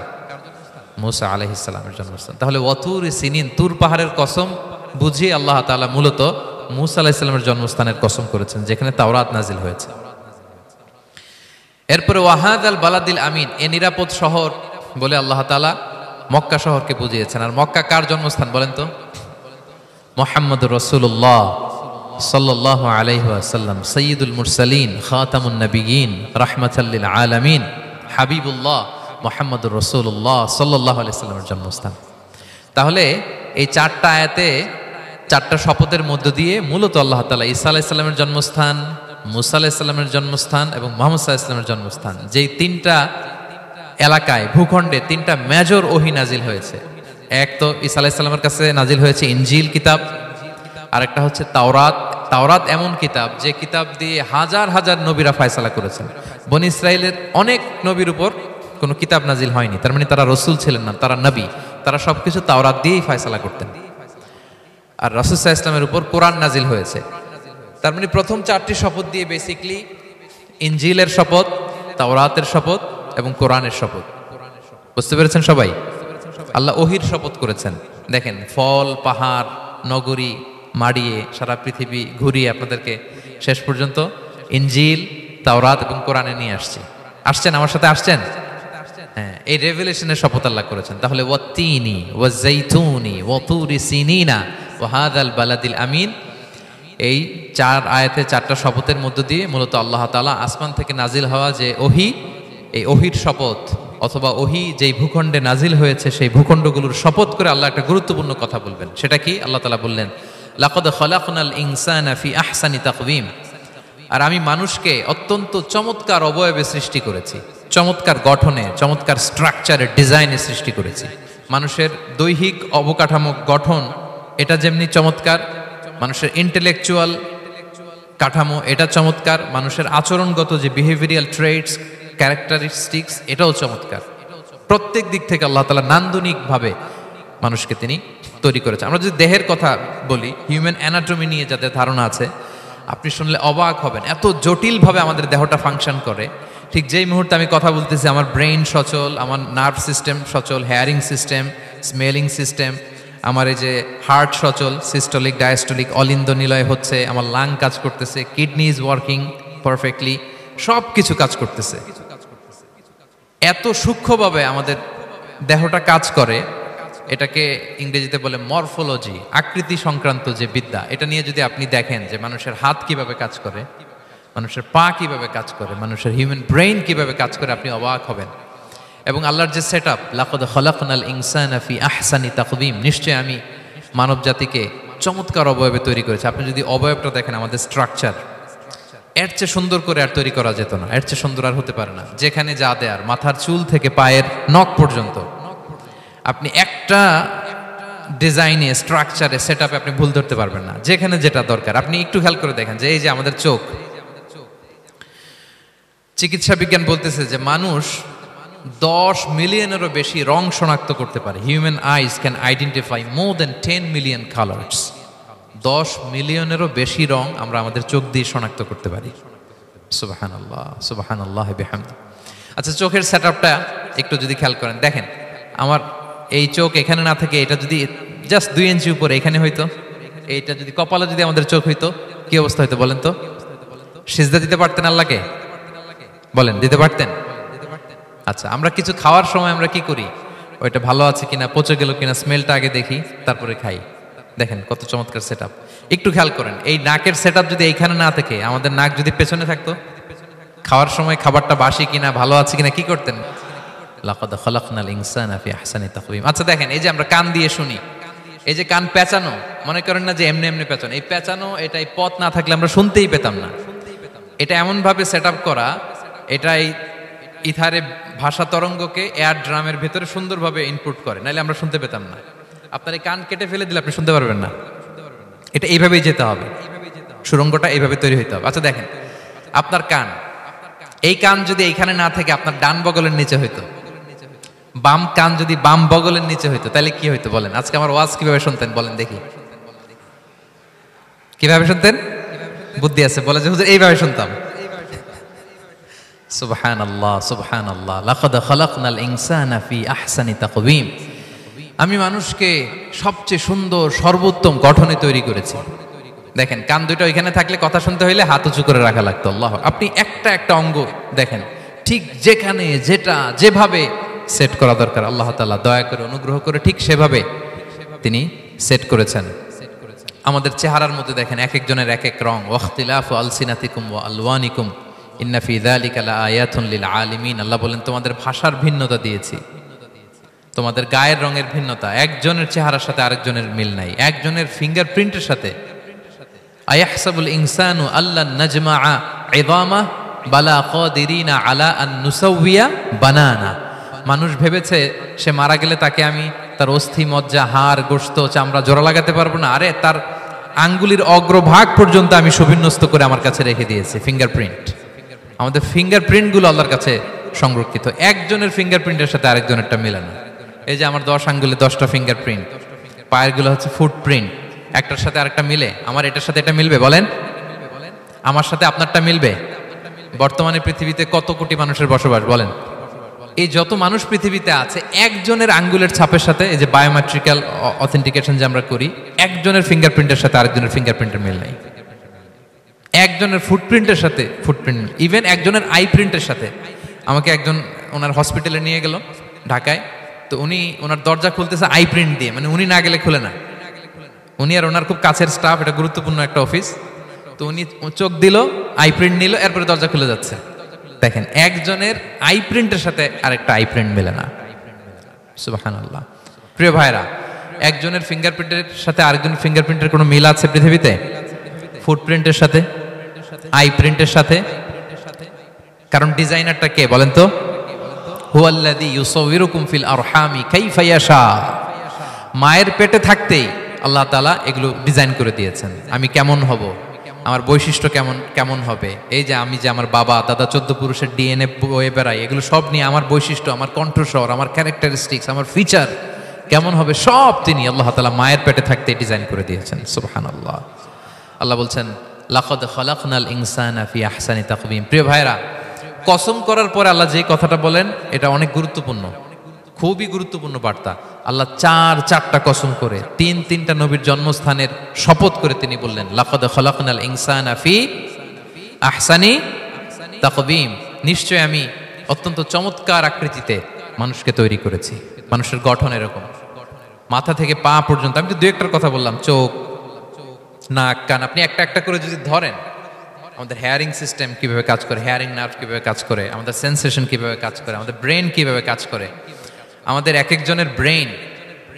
মুসা আলাইহিস সালামের জন্মস্থান। তাহলে ওয়াতুরি সিনিন, তুর পাহাড়ের কসম বুঝিয়ে আল্লাহ তাআলা মূলত মুসা আলাইহিস সালামের জন্মস্থানের কসম করেছেন, যেখানে তাওরাত নাজিল হয়েছে। এরপরে ওয়াহাদাল বালাদিল আমিন, এ নিরাপদ শহর বলে আল্লাহ তাআলা মক্কা শহরকে বুঝিয়েছেন। আর মক্কা কার জন্মস্থান বলেন তো? মুহাম্মদুর রাসূলুল্লাহ সাল্লাল্লাহু আলাইহি ওয়াসাল্লাম, সাইয়্যিদুল মুরসালিন, খাতামুন নবিয়্যিন, রাহমাতাল লিল আলামিন, হাবিবুল্লাহ, মুহাম্মদুর রাসূলুল্লাহ সাল্লাল্লাহু আলাইহি সাল্লামের জন্মস্থান। তাহলে এই চারটা আয়াতে চারটা শপথের মধ্য দিয়ে মূলত আল্লাহ তাআলা ঈসা আলাইহিস সালামের জন্মস্থান, মুসা আলাইহিস সালামের জন্মস্থান এবং মুহাম্মদ সাল্লাল্লাহু আলাইহি সাল্লামের জন্মস্থান, যেই তিনটা এলাকায় ভূখণ্ডে তিনটা মেজর ওহী নাজিল হয়েছে। এক তো ঈসা আলাইহিস সালামের কাছে নাজিল হয়েছে ইনজিল কিতাব, আরেকটা হচ্ছে তাওরাত। তাওরাত এমন কিতাব যে কিতাব দিয়ে হাজার হাজার নবীরা ফয়সালা করেছেন। বনি ইসরাইলের অনেক নবীর উপর কোনো কিতাব নাজিল হয়নি, তার মানে তারা রসুল ছিলেন না, তারা নবী। তারা সবকিছু তাওরাত দিয়েই ফয়সালা করতেন। আর রাসূল সাল্লাল্লাহু আলাইহি ওয়াসাল্লামের উপর কোরআন নাজিল হয়েছে। তার মানে প্রথম চারটি শপথ দিয়ে বেসিক্যালি ইনজিলের শপথ, তাওরাতের শপথ এবং কোরআনের শপথ। বুঝতে পেরেছেন সবাই? আল্লাহ ওহির শপথ করেছেন। দেখেন, ফল, পাহাড়, নগরী মাড়িয়ে সারা পৃথিবী ঘুরিয়ে আপনাদেরকে শেষ পর্যন্ত ইনজিল, তাওরাত এবং কোরআনে নিয়ে আসছেন। আমার সাথে আসছেন? হ্যাঁ, এই রেভেলেশনের শপথ আল্লাহ করেছেন। তাহলে ওয়াত্তিনি ওয়াজাইতুনি ওয়াতুরি সিনিনা ওয়া হাযাল বালাদিল আমিন, এই চার আয়াতে চারটা শপথের মধ্য দিয়ে মূলত আল্লাহ তাআলা আসমান থেকে নাজিল হওয়া যে ওহী, এই ওহীর শপথ অথবা ওহী যেই ভূখণ্ডে নাজিল হয়েছে সেই ভূখণ্ডগুলোর শপথ করে আল্লাহ একটা গুরুত্বপূর্ণ কথা বলবেন। সেটা কি? আল্লাহ তাআলা বললেন, লাকাদ খালাকনাল ইনসানা ফি আহসানি তাকওয়িম, আর আমি মানুষকে অত্যন্ত চমৎকার অবয়বে সৃষ্টি করেছি, চমৎকার গঠনে, চমৎকার স্ট্রাকচারের ডিজাইনে সৃষ্টি করেছি। মানুষের দৈহিক অবকাঠামো গঠন এটা যেমনি চমৎকার, মানুষের ইন্টেলেকচুয়াল কাঠামো এটা চমৎকার, মানুষের আচরণগত যে বিহেভিয়ারাল ট্রেটস, ক্যারেক্টারিস্টিক্স এটাও চমৎকার। প্রত্যেক দিক থেকে আল্লাহ তাআলা নান্দনিকভাবে মানুষকে তিনি তৈরি করেছে। আমরা যদি দেহের কথা বলি, হিউম্যান অ্যানাটমি নিয়ে যাদের ধারণা আছে, আপনি শুনলে অবাক হবেন এত জটিলভাবে আমাদের দেহটা ফাংশন করে। ঠিক যেই মুহূর্তে আমি কথা বলতেছি আমার ব্রেইন সচল, আমার নার্ভ সিস্টেম সচল, হেয়ারিং সিস্টেম, স্মেলিং সিস্টেম, আমার এই যে হার্ট সচল, সিস্টোলিক ডায়াস্টোলিক অলিন্দ নিলয় হচ্ছে, আমার লাং কাজ করতেছে, কিডনি ইজ ওয়ার্কিং পারফেক্টলি, সব কিছু কাজ করতেছে। এত সূক্ষ্মভাবে আমাদের দেহটা কাজ করে, এটাকে ইংরেজিতে বলে মরফোলজি, আকৃতি সংক্রান্ত যে বিদ্যা। এটা নিয়ে যদি আপনি দেখেন যে মানুষের হাত কিভাবে কাজ করে, মানুষের পা কিভাবে কাজ করে, মানুষের হিউম্যান ব্রেইন কিভাবে কাজ করে, আপনি অবাক হবেন। এবং আল্লাহর যে সেট আপ, লাকাদ খালাকনাল ইনসানা ফি আহসানি তাকওয়িম, নিশ্চয় আমি মানব জাতিকে চমৎকার অবয়বে তৈরি করেছি। আপনি যদি অবয়বটা দেখেন, আমাদের স্ট্রাকচার এর চেয়ে সুন্দর করে আর তৈরি করা যেত না, এর চেয়ে সুন্দর আর হতে পারে না। যেখানে যা দেয়ার, মাথার চুল থেকে পায়ের নখ পর্যন্ত, আপনি একটা ডিজাইনে, স্ট্রাকচারে, সেট আপে আপনি ভুল ধরতে পারবেন না। যেখানে যেটা দরকার, আপনি একটু খেয়াল করে দেখেন যে এই যে আমাদের চোখ, চিকিৎসা বিজ্ঞান বলতেছে যে মানুষ 10 মিলিয়নেরও বেশি রং শনাক্ত করতে পারে। Human eyes can identify more than 10 million colours. 10 মিলিয়নেরও বেশি রং আমরা আমাদের চোখ দিয়ে শনাক্ত করতে পারি। সুবহানাল্লাহ, সুবহানাল্লাহ বিহামদি। আচ্ছা, চোখের সেট আপটা একটু যদি খেয়াল করেন, দেখেন আমার এই চোখ এখানে না থেকে এটা যদি জাস্ট 2 ইঞ্চি উপরে এখানে হইতো, এইটা যদি কপালে যদি আমাদের চোখ হইতো, কি অবস্থা হইতো বলেন তো? সিজদা দিতে পারতেন আল্লাহকে? বলেন, দিতে পারতেন? আচ্ছা, আমরা কিছু খাওয়ার সময় আমরা কি করি? ওইটা ভালো আছে কিনা, পচে গেল কিনা, স্মেলটা আগে দেখি, তারপরে খাই। দেখেন কত চমৎকার সেট আপ। একটু খেয়াল করেন, এই নাকের সেট আপ যদি এইখানে না থেকে আমাদের নাক যদি পেছনে থাকতো, খাওয়ার সময় খাবারটা বাসি কিনা, ভালো আছে কিনা কি করতেন? লাকাদ খালাকনাল ইনসানা ফি আহসানি তাকওয়িম। আচ্ছা দেখেন, এই যে আমরা কান দিয়ে শুনি, এই যে কান পেঁচানো, মনে করেন না যে এমনি এমনি পেঁচানো, এই পেঁচানো, এটাই পথ না থাকলে আমরা শুনতেই পেতাম না। এটা এমন ভাবে সেট আপ করা, এটাই ইথারে ভাষা তরঙ্গকে এয়ার ড্রামের ভেতরে সুন্দরভাবে ইনপুট করে, নাহলে আমরা শুনতে পেতাম না। আপনার এই কান কেটে ফেলে দিলে আপনি শুনতে পারবেন না। এটা এইভাবেই যেতে হবে, সুরঙ্গটা এইভাবে তৈরি হইতে হবে। আচ্ছা দেখেন, আপনার কান, এই কান যদি এইখানে না থেকে আপনার ডান বগলের নিচে হইতো, বাম কান যদি বাম বগলের নিচে হইতো, তাহলে কি হইতো বলেন? আজকে আমার ওয়াজ কিভাবে শুনতেন বলেন দেখি? কিভাবে শুনতেন? বুদ্ধি আছে বলে যে হুজুর এইভাবে শুনতাম। সুবহানাল্লাহ, সুবহানাল্লাহ। লাকাদ খালাকনাল ইনসানা ফি আহসানি তাকওয়িম, আমি মানুষকে সবচেয়ে সুন্দর সর্বোত্তম গঠনে তৈরি করেছি। দেখেন, কান দুটো ওইখানে থাকলে কথা শুনতে হইলে হাত উঁচু করে রাখা লাগতো। আল্লাহ, আপনি একটা একটা অঙ্গ দেখেন, ঠিক যেখানে যেটা যেভাবে সেট করা দরকার, আল্লাহ তাআলা দয়া করে অনুগ্রহ করে ঠিক সেভাবে তিনি সেট করেছেন। আমাদের চেহারার মধ্যে দেখেন এক একজনের এক এক রং। ওয়াখতিলাফু আলসিনাতিকুম ওয়া আলওয়ানিকুম, ইন্না ফি যালিকা লাআয়াতুন লিল আলিমিন। আল্লাহ বলেন তোমাদের ভাষার ভিন্নতা দিয়েছি, তোমাদের গায়ের রঙের ভিন্নতা, একজনের চেহারার সাথে আরেকজনের মিল নাই, একজনের ফিঙ্গারপ্রিন্টের সাথে। আয়াহসাবুল ইনসানু আল্লান নাজমাআ ইযামা বালা কাদিরিনা আলা আন নুসাউইয়া বানানা। মানুষ ভেবেছে সে মারা গেলে তাকে আমি তার অস্থি মজ্জা হাড় গোশত চামড়া জোড়া লাগাতে পারবো না। আরে তার আঙ্গুলির অগ্রভাগ পর্যন্ত আমি সুবিন্যস্ত করে আমার কাছে রেখে দিয়েছি ফিঙ্গারপ্রিন্ট। আমাদের ফিঙ্গারপ্রিন্টগুলো আল্লাহর কাছে সংরক্ষিত, একজনের ফিঙ্গারপ্রিন্টের সাথে আরেকজনেরটা মেলে না। এই যে আমার 10 আঙ্গুলে 10টা ফিঙ্গারপ্রিন্ট, পায়েরগুলো হচ্ছে ফুটপ্রিন্ট, একটার সাথে আরেকটা মিলে। আমার এটার সাথে এটা মিলবে বলেন? আমার সাথে আপনারটা মিলবে? বর্তমানে পৃথিবীতে কত কোটি মানুষের বসবাস বলেন? এই যত মানুষ পৃথিবীতে আছে একজনের আঙ্গুলের ছাপের সাথে, এই যে বায়োমেট্রিক্যাল অথেন্টিকেশন যে আমরা করি, একজনের ফিঙ্গারপ্রিন্টের সাথে আরেকজনের ফিঙ্গারপ্রিন্টের মিল নাই। একজনের ফুটপ্রিন্টের সাথে ফুটপ্রিন্ট, ইভেন একজনের আই প্রিন্টের সাথে। আমাকে একজন ওনার হসপিটালে নিয়ে গেল ঢাকায়, তো উনি ওনার দরজা খুলতেছে আই প্রিন্ট দিয়ে, মানে উনি না গেলে খুলে না। উনি আর ওনার খুব কাছের স্টাফ, এটা গুরুত্বপূর্ণ একটা অফিস, তো উনি চোখ দিল, আই প্রিন্ট নিল, এরপরে দরজা খুলে যাচ্ছে। দেখেন, একজনের আই প্রিন্টের সাথে আরেকটা আই প্রিন্ট মেলে না। সুবহানাল্লাহ। প্রিয় ভাইরা, একজনের ফিঙ্গারপ্রিন্টের সাথে আরেকজনের ফিঙ্গারপ্রিন্টের কোনো মিল আছে পৃথিবীতে? ফুটপ্রিন্টের সাথে, আই প্রিন্টের সাথে? কারণ ডিজাইনারটা কে বলেন তো? হুয়াল্লাযী ইউসাউবিরুকুম ফিল আরহামি কাইফা ইয়াশা। মায়ের পেটে থাকতেই আল্লাহ তাআলা এগুলো ডিজাইন করে দিয়েছেন। আমি কেমন হব, আমার বৈশিষ্ট্য কেমন কেমন হবে, এই যে আমি যে আমার বাবা দাদা 14 পুরুষের ডিএনএ বয়ে বেড়াই, এগুলো সব নিয়ে আমার বৈশিষ্ট্য, আমার কণ্ঠস্বর, আমার ক্যারেক্টারিস্টিক্স, আমার ফিচার কেমন হবে, সব তিনি আল্লাহ তাআলা মায়ের পেটে থাকতেই ডিজাইন করে দিয়েছেন। সুবহানাল্লাহ। আল্লাহ বলছেন লাকাদ খালাকনাল ইনসানা ফি আহসানি তাকওয়িম। প্রিয় ভাইরা, কসম করার পরে আল্লাহ যে কথাটা বলেন এটা অনেক গুরুত্বপূর্ণ, খুবই গুরুত্বপূর্ণ বার্তা। আল্লাহ চারটা কসম করে তিনটা নবীর জন্মস্থানের শপথ করে তিনি বললেন লাকাদ খালাকনাল ইনসানা ফি আহসানি তাকওয়িম। নিশ্চয় আমি অত্যন্ত চমৎকার আকৃতিতে মানুষকে তৈরি করেছি। মানুষের গঠন এরকম, মাথা থেকে পা পর্যন্ত। আমি তো দু একটার কথা বললাম, চোখ, নাক, কান। আপনি একটা একটা করে যদি ধরেন, আমাদের হেয়ারিং সিস্টেম কিভাবে কাজ করে, হেয়ারিং নার্ভ কিভাবে কাজ করে, আমাদের সেন্সেশন কিভাবে কাজ করে, আমাদের ব্রেন কিভাবে কাজ করে। আমাদের এক একজনের ব্রেন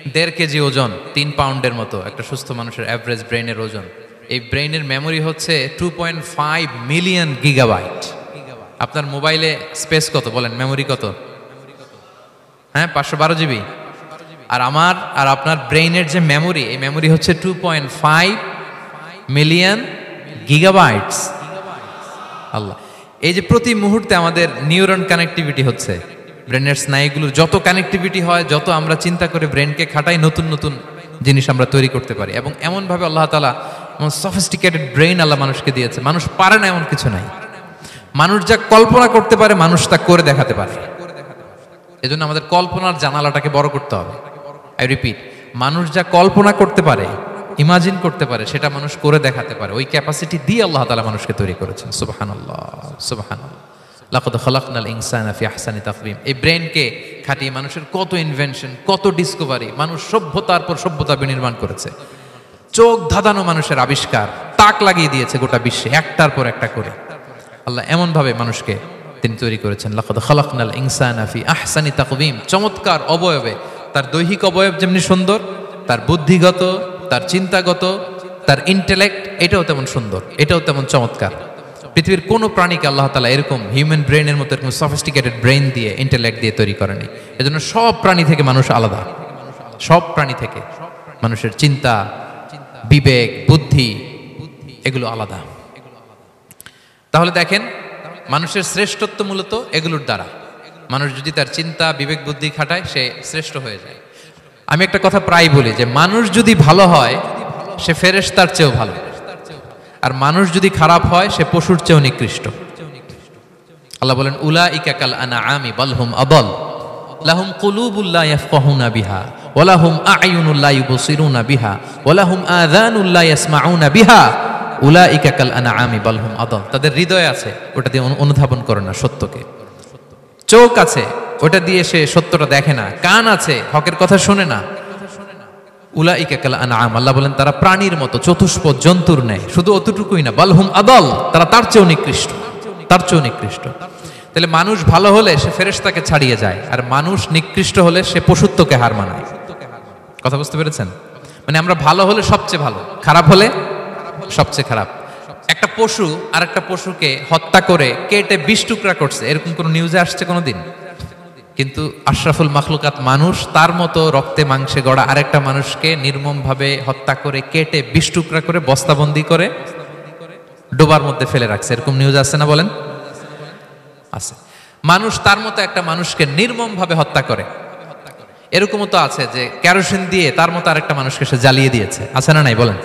1.5 কেজি ওজন, 3 পাউন্ডের মতো একটা সুস্থ মানুষের অ্যাভারেজ ব্রেনের ওজন। এই ব্রেনের মেমোরি হচ্ছে 2.5 মিলিয়ন গিগাবাইট। আপনার মোবাইলে স্পেস কত বলেন, মেমোরি কত? হ্যাঁ, 512 জিবি। আর আমার আর আপনার ব্রেইনের যে মেমোরি, এই মেমোরি হচ্ছে 2.5 মিলিয়ন গিগাবাইটস। আল্লাহ, এই যে প্রতি মুহূর্তে আমাদের নিউরন কানেক্টিভিটি হচ্ছে, ব্রেনের স্নায়ুগুলোর যত কানেক্টিভিটি হয়, যত আমরা চিন্তা করে ব্রেনকে খাটাই, নতুন নতুন জিনিস আমরা তৈরি করতে পারি। এবং এমনভাবে আল্লাহ তাআলা সফিস্টিকেটেড ব্রেইন আল্লাহ মানুষকে দিয়েছে, মানুষ পারে না এমন কিছু নাই। মানুষ যা কল্পনা করতে পারে মানুষ তা করে দেখাতে পারে। এজন্য আমাদের কল্পনার জানালাটাকে বড় করতে হবে। আই রিপিট, মানুষ যা কল্পনা করতে পারে, ইমাজিন করতে পারে, সেটা মানুষ করে দেখাতে পারে। ওই ক্যাপাসিটি দিয়ে আল্লাহ তাআলা মানুষকে তৈরি করেছেন। সুবহানাল্লাহ, সুবহানাল্লাহ। লাকাদ খালাকনাল ইনসানা ফি আহসানি তাকওয়িম। এই ব্রেনকে খাটিয়ে মানুষের কত ইনভেনশন, কত ডিসকভারি, মানুষ সভ্যতার পর সভ্যতা বিনির্মাণ করেছে। চোখ ধাঁধানো মানুষের আবিষ্কার, তাক লাগিয়ে দিয়েছে গোটা বিশ্বে একটার পর একটা করে। আল্লাহ এমন ভাবে মানুষকে তিনি তৈরি করেছেন। লাকাদ খালাকনাল ইনসানা ফি আহসানি তাকওয়িম। চমৎকার অবয়বে, তার দৈহিক অবয়ব যেমনি সুন্দর, তার বুদ্ধিগত, তার চিন্তাগত, তার ইন্টেলেক্ট, এটাও তেমন সুন্দর, এটাও তেমন চমৎকার। পৃথিবীর কোনো প্রাণীকে আল্লাহ তাআলা এরকম হিউম্যান ব্রেনের মতো এরকম সফিস্টিকেটেড ব্রেন দিয়ে, ইন্টেলেক্ট দিয়ে তৈরি করেনি। এজন্য সব প্রাণী থেকে মানুষ আলাদা। সব প্রাণী থেকে মানুষের চিন্তা, বিবেক, বুদ্ধি এগুলো আলাদা। তাহলে দেখেন, মানুষের শ্রেষ্ঠত্ব মূলত এগুলোর দ্বারা। মানুষ যদি তার চিন্তা, বিবেক, বুদ্ধি খাটায়, সে শ্রেষ্ঠ হয়ে যায়। আমি একটা কথা প্রায় বলি যে মানুষ যদি ভালো হয় সে ফেরেশতার চেয়েও ভালো, আর মানুষ যদি খারাপ হয় সে পশুর চেয়েও নিকৃষ্ট। আল্লাহ বলেন উলাইকা কাল আনআমি বাল হুম আদাল লাহুম কুলুবুল লা ইয়াফকাহুনা বিহা ওয়া লাহুম আ'য়ুনুল লা ইউবসিরুনা বিহা ওয়া লাহুম আযানুল লা ইয়াসমাউনা বিহা উলাইকা কাল আনআমি বাল হুম আদাল। তাদের হৃদয় আছে, ওটা দিয়ে অনুধাবন করে না সত্যকে। চোখ আছে, ওটা দিয়ে সে সত্যটা দেখে না। কান আছে, হকের কথা শোনে না। উলাইকা কাল আনআম, আল্লাহ বলেন তারা প্রাণীর মতো, চতুষ্পদ জন্তুর ন্যায়। শুধু অতটুকুই না, বাল হুম আদাল, তারা তার চেয়েও নিকৃষ্ট, তার চেয়েও নিকৃষ্ট। তাহলে মানুষ ভালো হলে সে ফেরেশতাকে ছাড়িয়ে যায়, আর মানুষ নিকৃষ্ট হলে সে পশুত্বকে হার মানায়। কথা বুঝতে পেরেছেন? মানে আমরা ভালো হলে সবচেয়ে ভালো, খারাপ হলে সবচেয়ে খারাপ। একটা পশু আর একটা পশুকে হত্যা করে কেটে 20 টুকরা করছে, এরকম কোন নিউজে আসছে কোনোদিন? কিন্তু আশরাফুল মাখলুকাত মানুষ তার মতো রক্তে মাংসে গড়া আরেকটা মানুষকে নির্মমভাবে হত্যা করে কেটে 20 টুকরা করে বস্তাবন্দি করে ডোবার মধ্যে ফেলে রাখছে, এরকম নিউজ আছে না বলেন? আছে। মানুষ তার মতো একটা মানুষকে নির্মমভাবে হত্যা করে, এরকমও তো আছে যে কেরোসিন দিয়ে তার মতো আরেকটা মানুষকে সে জ্বালিয়ে দিয়েছে, আছে না নাই বলেন?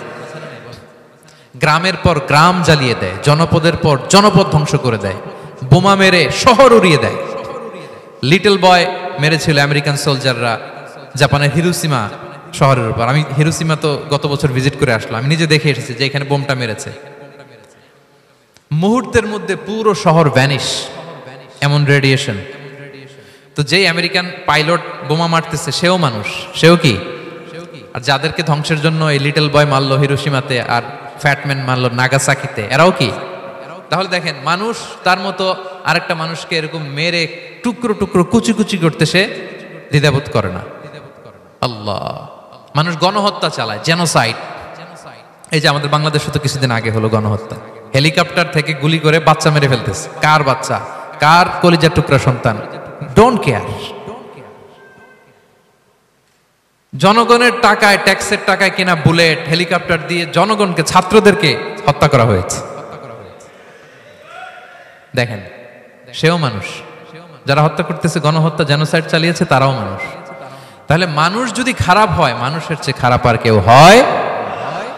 গ্রামের পর গ্রাম জ্বালিয়ে দেয়, জনপদের পর জনপদ ধ্বংস করে দেয়, বোমা মেরে শহর উড়িয়ে দেয়। লিটল বয় মেরেছিল আমেরিকান সোলজাররা জাপানের হিরোশিমা শহরের উপর। আমি হিরোশিমা তো গত বছর ভিজিট করে আসলাম, আমি নিজে দেখে এসেছি যে এখানে বোমটা মেরেছে। মুহূর্তের মধ্যে পুরো শহর ভ্যানিশ, এমন রেডিয়েশন। তো যেই আমেরিকান পাইলট বোমা মারতেছে সেও মানুষ, সেও কি? আর যাদেরকে ধ্বংসের জন্য এই লিটল বয় মারলো হিরোশিমাতে আর ফ্যাটম্যান মারলো নাগাসাকিতে, এরাও কি? তাহলে দেখেন, মানুষ তার মতো আরেকটা মানুষকে এরকম মেরে টুকরো টুকরো কুচি কুচি করতে সে দ্বিধাবোধ করে না। আল্লাহ, মানুষ গণহত্যা চালায়, জেনোসাইড। এই যে আমাদের বাংলাদেশে তো কিছুদিন আগে হলো গণহত্যা, হেলিকপ্টার থেকে গুলি করে বাচ্চা মেরে ফেলতেছে। কার বাচ্চা? কার কলিজার টুকরা সন্তান? Don't care. জনগণের টাকায়, ট্যাক্সের টাকায় কিনা বুলেট, হেলিকপ্টার দিয়ে জনগণকে, ছাত্রদেরকে হত্যা করা হয়েছে। দেখেন, সেও মানুষ। যারা হত্যা করতেছে, গণহত্যা, জেনোসাইড চালিয়েছে, তারাও মানুষ। তাহলে মানুষ যদি খারাপ হয়, মানুষের চেয়ে খারাপ আর কেউ হয়?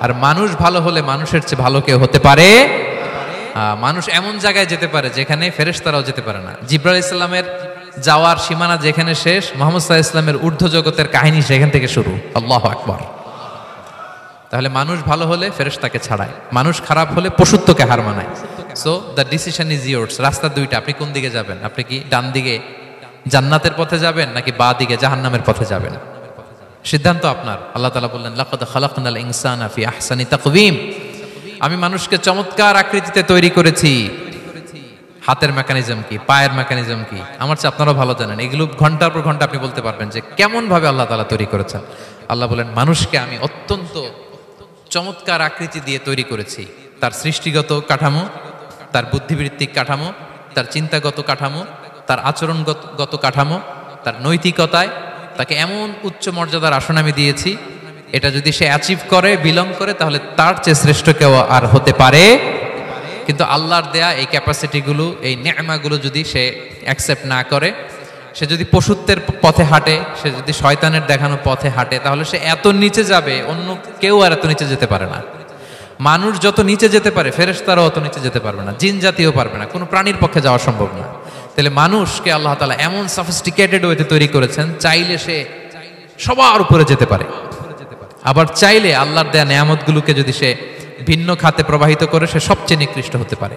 আর মানুষ ভালো হলে মানুষের চেয়ে ভালো কেউ হতে পারে? মানুষ এমন জায়গায় যেতে পারে যেখানে ফেরেশতারাও যেতে পারে না। জিবরাইল ইসলামের যাওয়ার সীমানা যেখানে শেষ, মুহাম্মদ সাল্লাল্লাহু আলাইহি ওয়াসাল্লামের ঊর্ধ্ব জগতের কাহিনী সেখান থেকে শুরু। আল্লাহু আকবার। তাহলে মানুষ ভালো হলে ফেরেশতাকে ছাড়ায়, মানুষ খারাপ হলে পশুত্বকে হার মানায়। So the decision is yours. রাস্তা দুইটা, আপনি কোন দিকে যাবেন? আপনি কি ডান দিকে জান্নাতের পথে যাবেন নাকি বাঁ দিকে জাহান্নামের পথে যাবেন? সিদ্ধান্ত আপনার। আল্লাহ তাআলা বললেন, লাকাদ খালাকনাল ইনসানা ফি আহসানি তাকওয়িম। আমি মানুষকে চমৎকার আকৃতিতে তৈরি করেছি। হাতের মেকানিজম কি, পায়ের মেকানিজম কি, আমার চেয়ে আপনারাও ভালো জানেন। এগুলো ঘন্টার পর ঘন্টা আপনি বলতে পারবেন যে কেমন ভাবে আল্লাহ তাআলা তৈরি করেছেন। আল্লাহ বলেন, মানুষকে আমি অত্যন্ত চমৎকার আকৃতি দিয়ে তৈরি করেছি। তার সৃষ্টিগত কাঠামো, তার বুদ্ধিবৃত্তিক কাঠামো, তার চিন্তাগত কাঠামো, তার আচরণগত কাঠামো, তার নৈতিকতায় তাকে এমন উচ্চ মর্যাদার আসন আমি দিয়েছি, এটা যদি সে অ্যাচিভ করে, বিলং করে, তাহলে তার চেয়ে শ্রেষ্ঠ কেউ আর হতে পারে। কিন্তু আল্লাহর দেয়া এই ক্যাপাসিটিগুলো, এই নেয়ামাগুলো যদি সে অ্যাকসেপ্ট না করে, সে যদি পশুত্বের পথে হাঁটে, সে যদি শয়তানের দেখানো পথে হাঁটে, তাহলে সে এত নিচে যাবে, অন্য কেউ আর এত নিচে যেতে পারে না। মানুষ যত নিচে যেতে পারে, ফেরেশতারাও অত নিচে যেতে পারবে না, জিন জাতিও পারবে না, কোনো প্রাণীর পক্ষে যাওয়া সম্ভব না। তাহলে মানুষকে আল্লাহ তাআলা এমন সফিস্টিকেটেড ওয়েতে তৈরি করেছেন, চাইলে সে সবার উপরে যেতে পারে, আবার চাইলে আল্লাহর দেয়া নেয়ামতগুলোকে যদি সে ভিন্ন খাতে প্রবাহিত করে, সে সবচেয়ে নিকৃষ্ট হতে পারে।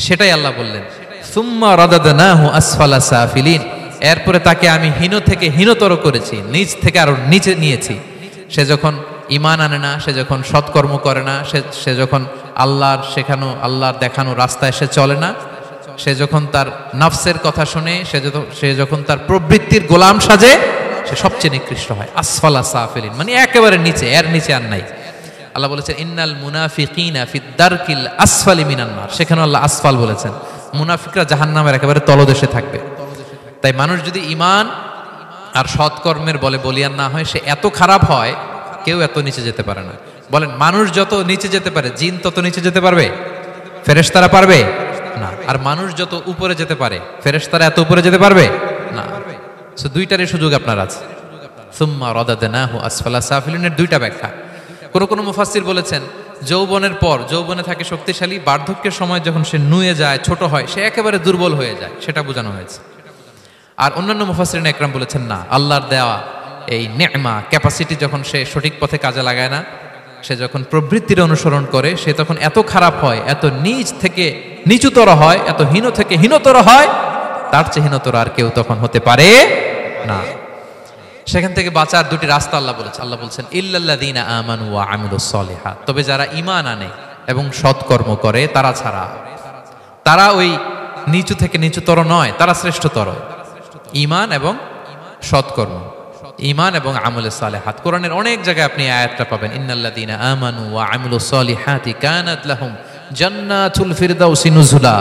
সেটাই আল্লাহ বললেন, সুম্মা রাদাদনাহু আসফালা সাফিলিন। এরপরে তাকে আমি হীন থেকে হীনতর করেছি, নিচ থেকে আরো নিচে নিয়েছি। সে যখন ঈমান আনে না, সে যখন সৎকর্ম করে না, সে যখন আল্লাহর শেখানো, আল্লাহর দেখানো রাস্তায় সে চলে না, সে যখন তার নফসের কথা শুনে, সে যখন তার প্রবৃত্তির গোলাম সাজে, সে সবচেয়ে নিকৃষ্ট হয়। আসফালা সাফিলিন মানে একেবারে নিচে, এর নিচে আর নাই। আল্লাহ বলেছেন, ইন্নাল মুনাফিকিনা ফিদ দারকিল আসফালি মিনান নার। সেখানে আল্লাহ আসফাল বলেছেন, মুনাফিকরা জাহান্নামের একেবারে তলদেশে থাকবে। তাই মানুষ যদি ঈমান আর সৎকর্মের বলে বলিয়ান না হয়, সে এত খারাপ হয়, কেউ এত নিচে যেতে পারে না। বলেন, মানুষ যত নিচে যেতে পারে, জিন তত নিচে যেতে পারবে? ফেরেশতারা পারবে না। আর মানুষ যত উপরে যেতে পারে, ফেরেশতারা এত উপরে যেতে পারবে না। সো দুইটারই সুযোগ আপনার আছে। সুম্মা রাদাদনাহু আসফালা সাফিলিনের দুইটা ব্যাখ্যা। কোন মুফাসসির বলেছেন, যৌবনের পর, যৌবনে থাকে শক্তিশালী, বার্ধক্যের সময় যখন সে নুয়ে যায়, ছোট হয়, সে একেবারে দুর্বল হয়ে যায়, সেটা বোঝানো হয়েছে। আর অন্যান্য মুফাসসিরিন একরাম বলেছেন, না, আল্লাহর দেওয়া এই নেয়মা, ক্যাপাসিটি যখন সে সঠিক পথে কাজে লাগায় না, সে যখন প্রবৃত্তির অনুসরণ করে, সে তখন এত খারাপ হয়, এত নিচ থেকে নিচুতর হয়, এত হীন থেকে হীনতর হয়, তার চেয়ে হীনতর আর কেউ তখন হতে পারে না। সেখান থেকে বাঁচার দুটি রাস্তা আল্লাহ বলেছেন। আল্লাহ বলছেন, ইল্লাল্লাযীনা আমানু ওয়া আমিলুস সলিহাত। তবে যারা ঈমান আনে এবং সৎকর্ম করে, তারা ছাড়া। তারা ওই নিচু থেকে নিচুতর নয়, তারা শ্রেষ্ঠতর। ঈমান এবং সৎকর্ম, ঈমান এবং আমলে সালেহাত। কোরআনের অনেক জায়গায় আপনি আয়াতটা পাবেন, ইন্নাল্লাযীনা আমানু ওয়া আমিলুস সালিহাতি কানাত লাহুম জান্নাতুল ফিরদাউসি নুজুলা।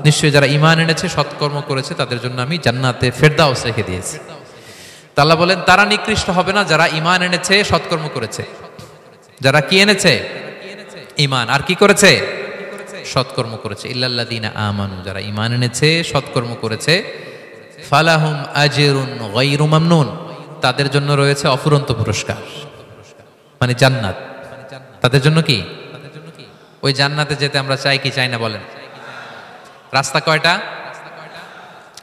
নিশ্চয়ই যারা ঈমান এনেছে, সৎকর্ম করেছে, তাদের জন্য আমি জান্নাতে ফেরদাউস রেখে দিয়েছি। আল্লাহ বলেন তারা নিকৃষ্ট হবে না যারা ঈমান এনেছে, সৎকর্ম করেছে। যারা কি এনেছে? ঈমান। আর কি করেছে? সৎকর্ম করেছে। ইল্লাল্লাযীনা আমানু, যারা ঈমান এনেছে, সৎকর্ম করেছে, ফালাহুম আজরুন গায়রু মামনুন, তাদের জন্য রয়েছে অফুরন্ত পুরস্কার, মানে জান্নাত। তাদের জন্য কি? ওই জান্নাতে যেতে আমরা চাই কি চাই না বলেন? রাস্তা কয়টা?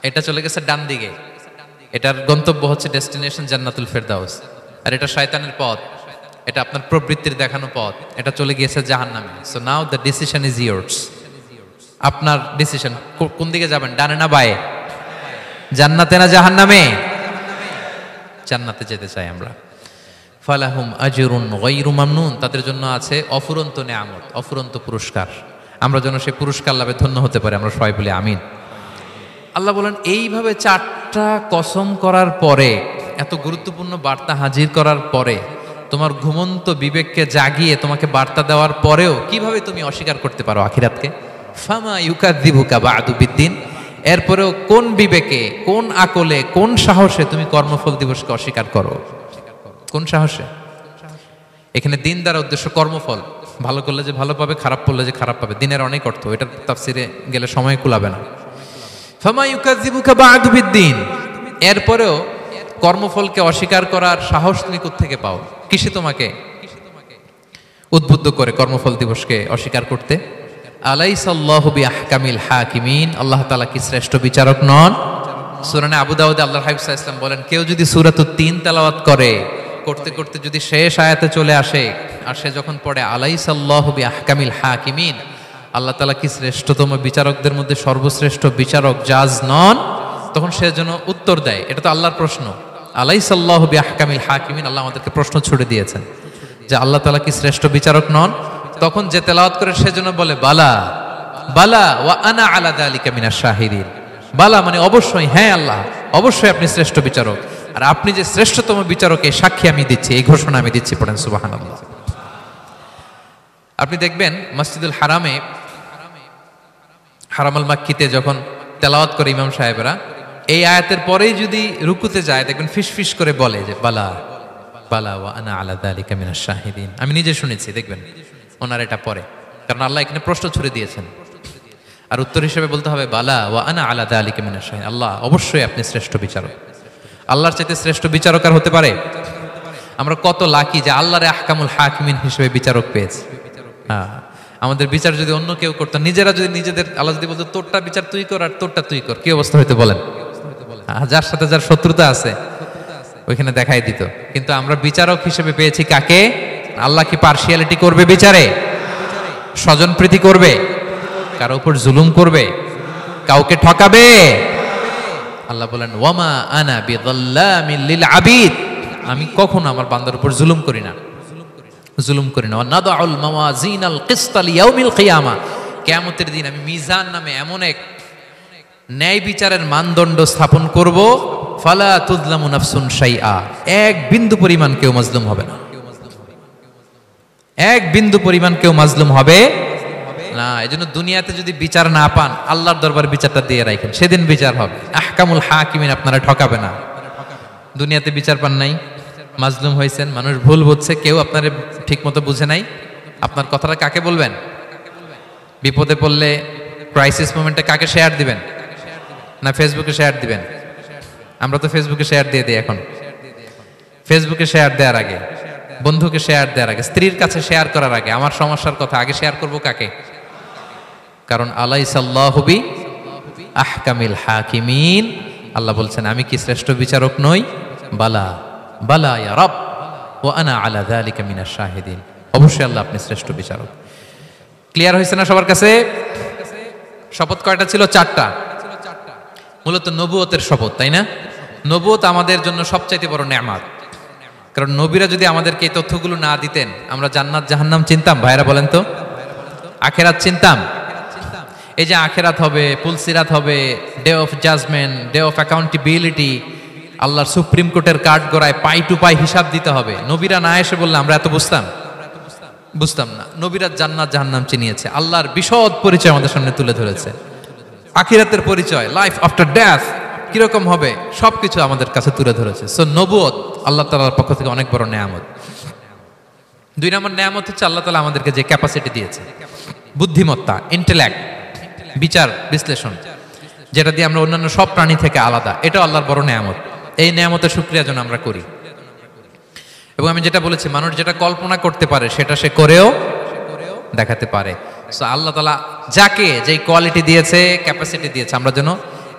এটা চলে গেছে ডান দিকে, এটার গন্তব্য হচ্ছে ডেস্টিনেশন জান্নাতুল ফেরদাউস। আর এটা শয়তানের পথ, এটা আপনার প্রবৃত্তির দেখানো পথ, এটা চলে গিয়েছে জাহান্নামে। So now the decision is years. আপনার ডিসিশন, কোন দিকে যাবেন, ডানে না বায়ে? জান্নাতে না জাহান্নামে? জান্নাতে যেতে চাই আমরা। ফালাহুম আজরুন গায়রু মামনুন, তাদের জন্য আছে অফুরন্ত নেয়ামত, অফুরন্ত পুরস্কার। আমরা যেন সেই পুরস্কার লাভে ধন্য হতে পারি, আমরা সবাই বলি আমিন। আল্লাহ বলেন এইভাবে 4টা কসম করার পরে, এত গুরুত্বপূর্ণ বার্তা হাজির করার পরে, তোমার ঘুমন্ত বিবেককে জাগিয়ে তোমাকে বার্তা দেওয়ার পরেও কিভাবে তুমি অস্বীকার করতে পারো আখিরাতকে? ফামা ইউকাযযিবুকা বা'দু বিদ্দিন, এরপরেও কোন বিবেকে, কোন আকলে, কোন সাহসে তুমি কর্মফল দিবসকে অস্বীকার করো? কোন সাহসে? এখানে দিন দ্বারা উদ্দেশ্য কর্মফল। ভালো করলে যে ভালো পাবে, খারাপ করলে যে খারাপ পাবে। দিনের অনেক অর্থ, এটা তাফসিরে গেলে সময় কুলাবে না। ফামা ইউকাযযিবুকা বা'দু বিদ্দিন, এরপরেও কর্মফলকে অস্বীকার করার সাহস তুমি কোত্থেকে পাও? কিসে তোমাকে উদ্বুদ্ধ করে কর্মফল দিবসকে অস্বীকার করতে? আলাইসাল্লাহু বিআহকামিল হাকিমিন, আল্লাহ তাআলা কি শ্রেষ্ঠ বিচারক নন? সূরা আবু দাউদে আল্লাহর হাবিব সাল্লাল্লাহু আলাইহি ওয়াসাল্লাম বলেন, কেউ যদি সূরাতুত তিন তেলাওয়াত করে, করতে করতে যদি শেষ আয়াতে চলে আসে, আর সে যখন পড়ে আলাইসাল্লাহু বিআহকামিল হাকিমিন, আল্লাহ তাআলা কি শ্রেষ্ঠতম বিচারকদের মধ্যে সর্বশ্রেষ্ঠ বিচারক জাজ নন, তখন সে যেন উত্তর দেয়, এটা তো আল্লাহর প্রশ্ন। আলাইসাল্লাহু বিআহকামিল হাকিমিন, আল্লাহ আমাদেরকে প্রশ্ন ছুড়ে দিয়েছেন যে আল্লাহ তাআলা কি শ্রেষ্ঠ বিচারক নন? তখন যে তেলাওয়াত করে সে যেন বলে বালা বালা ওয়া আনা আলা যালিকা মিনাশ শাহিদিন। বালা মানে অবশ্যই, হ্যাঁ আল্লাহ অবশ্যই আপনি শ্রেষ্ঠ বিচারক, আর আপনি যে শ্রেষ্ঠতম বিচারক এই সাক্ষী আমি দিচ্ছি, এই ঘোষণা আমি দিচ্ছি। পড়েন সুবহানাল্লাহ। আপনি দেখবেন মসজিদুল হারামে, হারামাল মাক্কিতে যখন তেলাওয়াত করে ইমাম সাহেবরা, এই আয়াতের পরেই যদি রুকুতে যায়, দেখবেন ফিসফিস করে বলে যে বালা বালা ওয়া আনা আলা যালিকা মিনাশ শাহিদিন। আমি নিজে শুনেছি, দেখবেন ওনার এটা পরে, কারণ আল্লাহ এখানে প্রশ্ন ছুড়ে দিয়েছেন। আর উত্তর হিসেবে বলতে হবে বালা ওয়া আনা আলা যালিকা মিনাশ শাহিদিন, আল্লাহ অবশ্যই আপনি শ্রেষ্ঠ বিচারক। আল্লাহর চাইতে শ্রেষ্ঠ বিচারক আর হতে পারে? আমরা কত লাকি যে আল্লাহর আহকামুল হাকিমিন হিসেবে বিচারক পেয়েছি। হ্যাঁ, আমাদের বিচার যদি অন্য কেউ করতো, নিজেরা যদি নিজেদের, আল্লাহ যদি বলতো তোরটা বিচার তুই কর আর তোরটা তুই কর, কি অবস্থা হইতে বলেন? যার সাথে যার শত্রুতা আছে ওইখানে দেখাই দিত। কিন্তু আমরা বিচারক হিসেবে পেয়েছি কাকে? আল্লাহ কি পার্সিয়ালিটি করবে বিচারে? স্বজন প্রীতি করবে? কারো উপর জুলুম করবে? কাউকে ঠকাবে? আল্লাহ বলেন ওয়ামা আনা বিযাল্লামিল লিল আবিদ, আমি কখনো আমার বান্দার উপর জুলুম করি না, জুলুম করি না। ওয়া নাদাউল মাওয়াজিনাল কিসতা লিয়াউমিল কিয়ামা, কিয়ামতের দিন আমি মিজান নামে এমন এক ন্যায় বিচারের মানদণ্ড স্থাপন করব, ফালা তুযলামু নাফসুন শাইআ, এক বিন্দু পরিমাণ কেউ মাজলুম হবে না, এক বিন্দু পরিমাণ কেউ মাজলুম হবে না। এজন্য দুনিয়াতে যদি বিচার না পান, আল্লাহর দরবারে বিচারটা দিয়ে রাখেন, সেদিন বিচার হবে। আহকামুল হাকিমিন আপনারা ঠকাবে না। দুনিয়াতে বিচার পান নাই, মাজলুম হয়েছেন, মানুষ ভুল বুঝছে, কেউ আপনার ঠিক মতো বুঝে নাই, আপনার কথাটা কাকে বলবেন? বিপদে পড়লে ক্রাইসিস মোমেন্টে কাকে শেয়ার দিবেন? না ফেসবুকে শেয়ার দিবেন? আমরা তো ফেসবুকে শেয়ার দিয়ে দিই এখন। ফেসবুকে শেয়ার দেওয়ার আগে, বন্ধুকে শেয়ার দেওয়ার আগে, স্ত্রীর কাছে শেয়ার করার আগে আমার সমস্যার কথা আগে শেয়ার করব কাকে? কারণ আলাইসাল্লাহু বি আহকামিল হাকিমিন, আল্লাহ বলছেন আমি কি শ্রেষ্ঠ বিচারক নই? বালা বালা ইয়া রব ওয়া আনা আলা যালিকা মিনাশ শাহিদিন, অবশ্যই আল্লাহ আপনি শ্রেষ্ঠ বিচারক। ক্লিয়ার হয়েছে না সবার কাছে? শপথ কয়টা ছিল? 4টা। মূলত নবুয়তের শপথ, তাই না? নবুয়ত আমাদের জন্য সবচাইতে বড় নেয়ামত। কারণ নবীরা যদি আমাদেরকে এই তথ্যগুলো না দিতেন, আমরা জান্নাত জাহান্নাম চিনতাম? ভাইরা বলেন তো, আখেরাত চিনতাম? এই যে আখেরাত হবে, পুলসিরাত হবে, day of judgment, day of accountability, আল্লাহর সুপ্রিম কোর্টের কাঠ গড়ায় পাই টু পাই হিসাব দিতে হবে। নবীরা না এসে বললে আমরা এত বুঝতাম না। নবীরা জান্নাত জাহান্নাম চিনিয়েছে, আল্লাহর বিশদ পরিচয় আমাদের সামনে তুলে ধরেছে, আখিরাতের পরিচয়, লাইফ আফটার ডেথ কিরকম হবে সবকিছু আমাদের কাছে তুলে ধরেছে। সো নবুয়ত আল্লাহ তাআলার পক্ষ থেকে অনেক বড় নেয়ামত। 2 নম্বর নেয়ামত হচ্ছে আল্লাহ তাআলা আমাদেরকে যে ক্যাপাসিটি দিয়েছে, বুদ্ধিমত্তা, ইন্টেলেক্ট, বিচার বিশ্লেষণ, যেটা দিয়ে আমরা অন্যান্য সব প্রাণী থেকে আলাদা, এটাও আল্লাহর বড় নেয়ামত। এই নেয়ামতের শুকরিয়া যেন আমরা করি। এবং আমি যেটা বলেছি, মানুষ যেটা কল্পনা করতে পারে সেটা সে করেও দেখাতে পারে। সো আল্লাহ তাআলা যাকে যেই কোয়ালিটি দিয়েছে, ক্যাপাসিটি দিয়েছে, আমরা যেন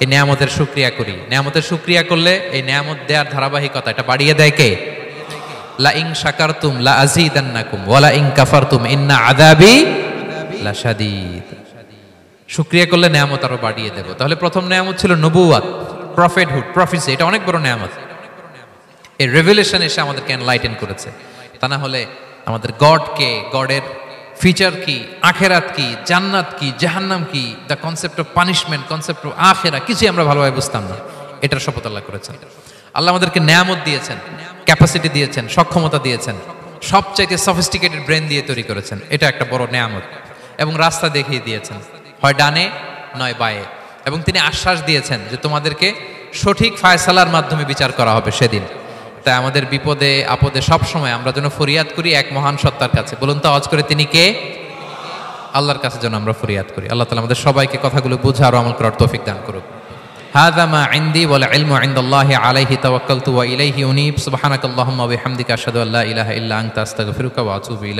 এই নেয়ামতের শুকরিয়া করি। নেয়ামতের শুকরিয়া করলে এই নেয়ামত দেওয়ার ধারাবাহিকতা এটা বাড়িয়ে দেয় কে? লা ইন শাকারতুম লা আযীদান্নাকুম ওয়া লা ইন কাফারতুম ইন্না আযাবি লাশাদীদ। শুকরিয়া করলে নেয়ামত আরো বাড়িয়ে দেব। তাহলে প্রথম নেয়ামত ছিল নবুওয়াত, প্রফেটহুড, প্রফেসি। এটা অনেক বড় নেয়ামত। এই রেভেলেশন এসে আমাদেরকে এনলাইটেন করেছে। তা না হলে আমাদের গডকে, গডের ফিচার কি, আখেরাত কি, জান্নাত কি, জাহান্নাম কি, the concept of punishment, concept of আখেরা, কিছুই আমরা ভালোভাবে বুঝতাম না। এটার শপথ আল্লাহ করেছেন। আল্লাহ আমাদেরকে নেয়ামত দিয়েছেন, ক্যাপাসিটি দিয়েছেন, সক্ষমতা দিয়েছেন, সবচাইতে সফিস্টিকেটেড ব্রেন দিয়ে তৈরি করেছেন। এটা একটা বড় নেয়ামত। এবং রাস্তা দেখিয়ে দিয়েছেন, হয় ডানে নয় বায়ে। এবং তিনি আশ্বাস দিয়েছেন যে তোমাদেরকে সঠিক ফায়সালার মাধ্যমে বিচার করা হবে সেদিন। তাই আমাদের বিপদে আপদে সব সময় আমরা যেন ফরিয়াদ করি এক মহান সত্তার কাছে। বলুন তো আওয়াজ করে, তিনি কে? আল্লাহর কাছে যেন আমরা ফরিয়াদ করি। আল্লাহ তাআলা আমাদের সবাইকে কথাগুলো বুঝা আর আমল করার তৌফিক দান করুক। হাযা মা ইনদি ওয়াল ইলমু ইনদাল্লাহি আলাইহি তাওয়াক্কালতু ওয়া ইলাইহি উনীব। সুবহানাকাল্লাহুম্মা ওয়া বিহামদিকা আশহাদু আল্লা ইলাহা ইল্লা আনতা আস্তাগফিরুকা ওয়া আতুবু ইলাইক।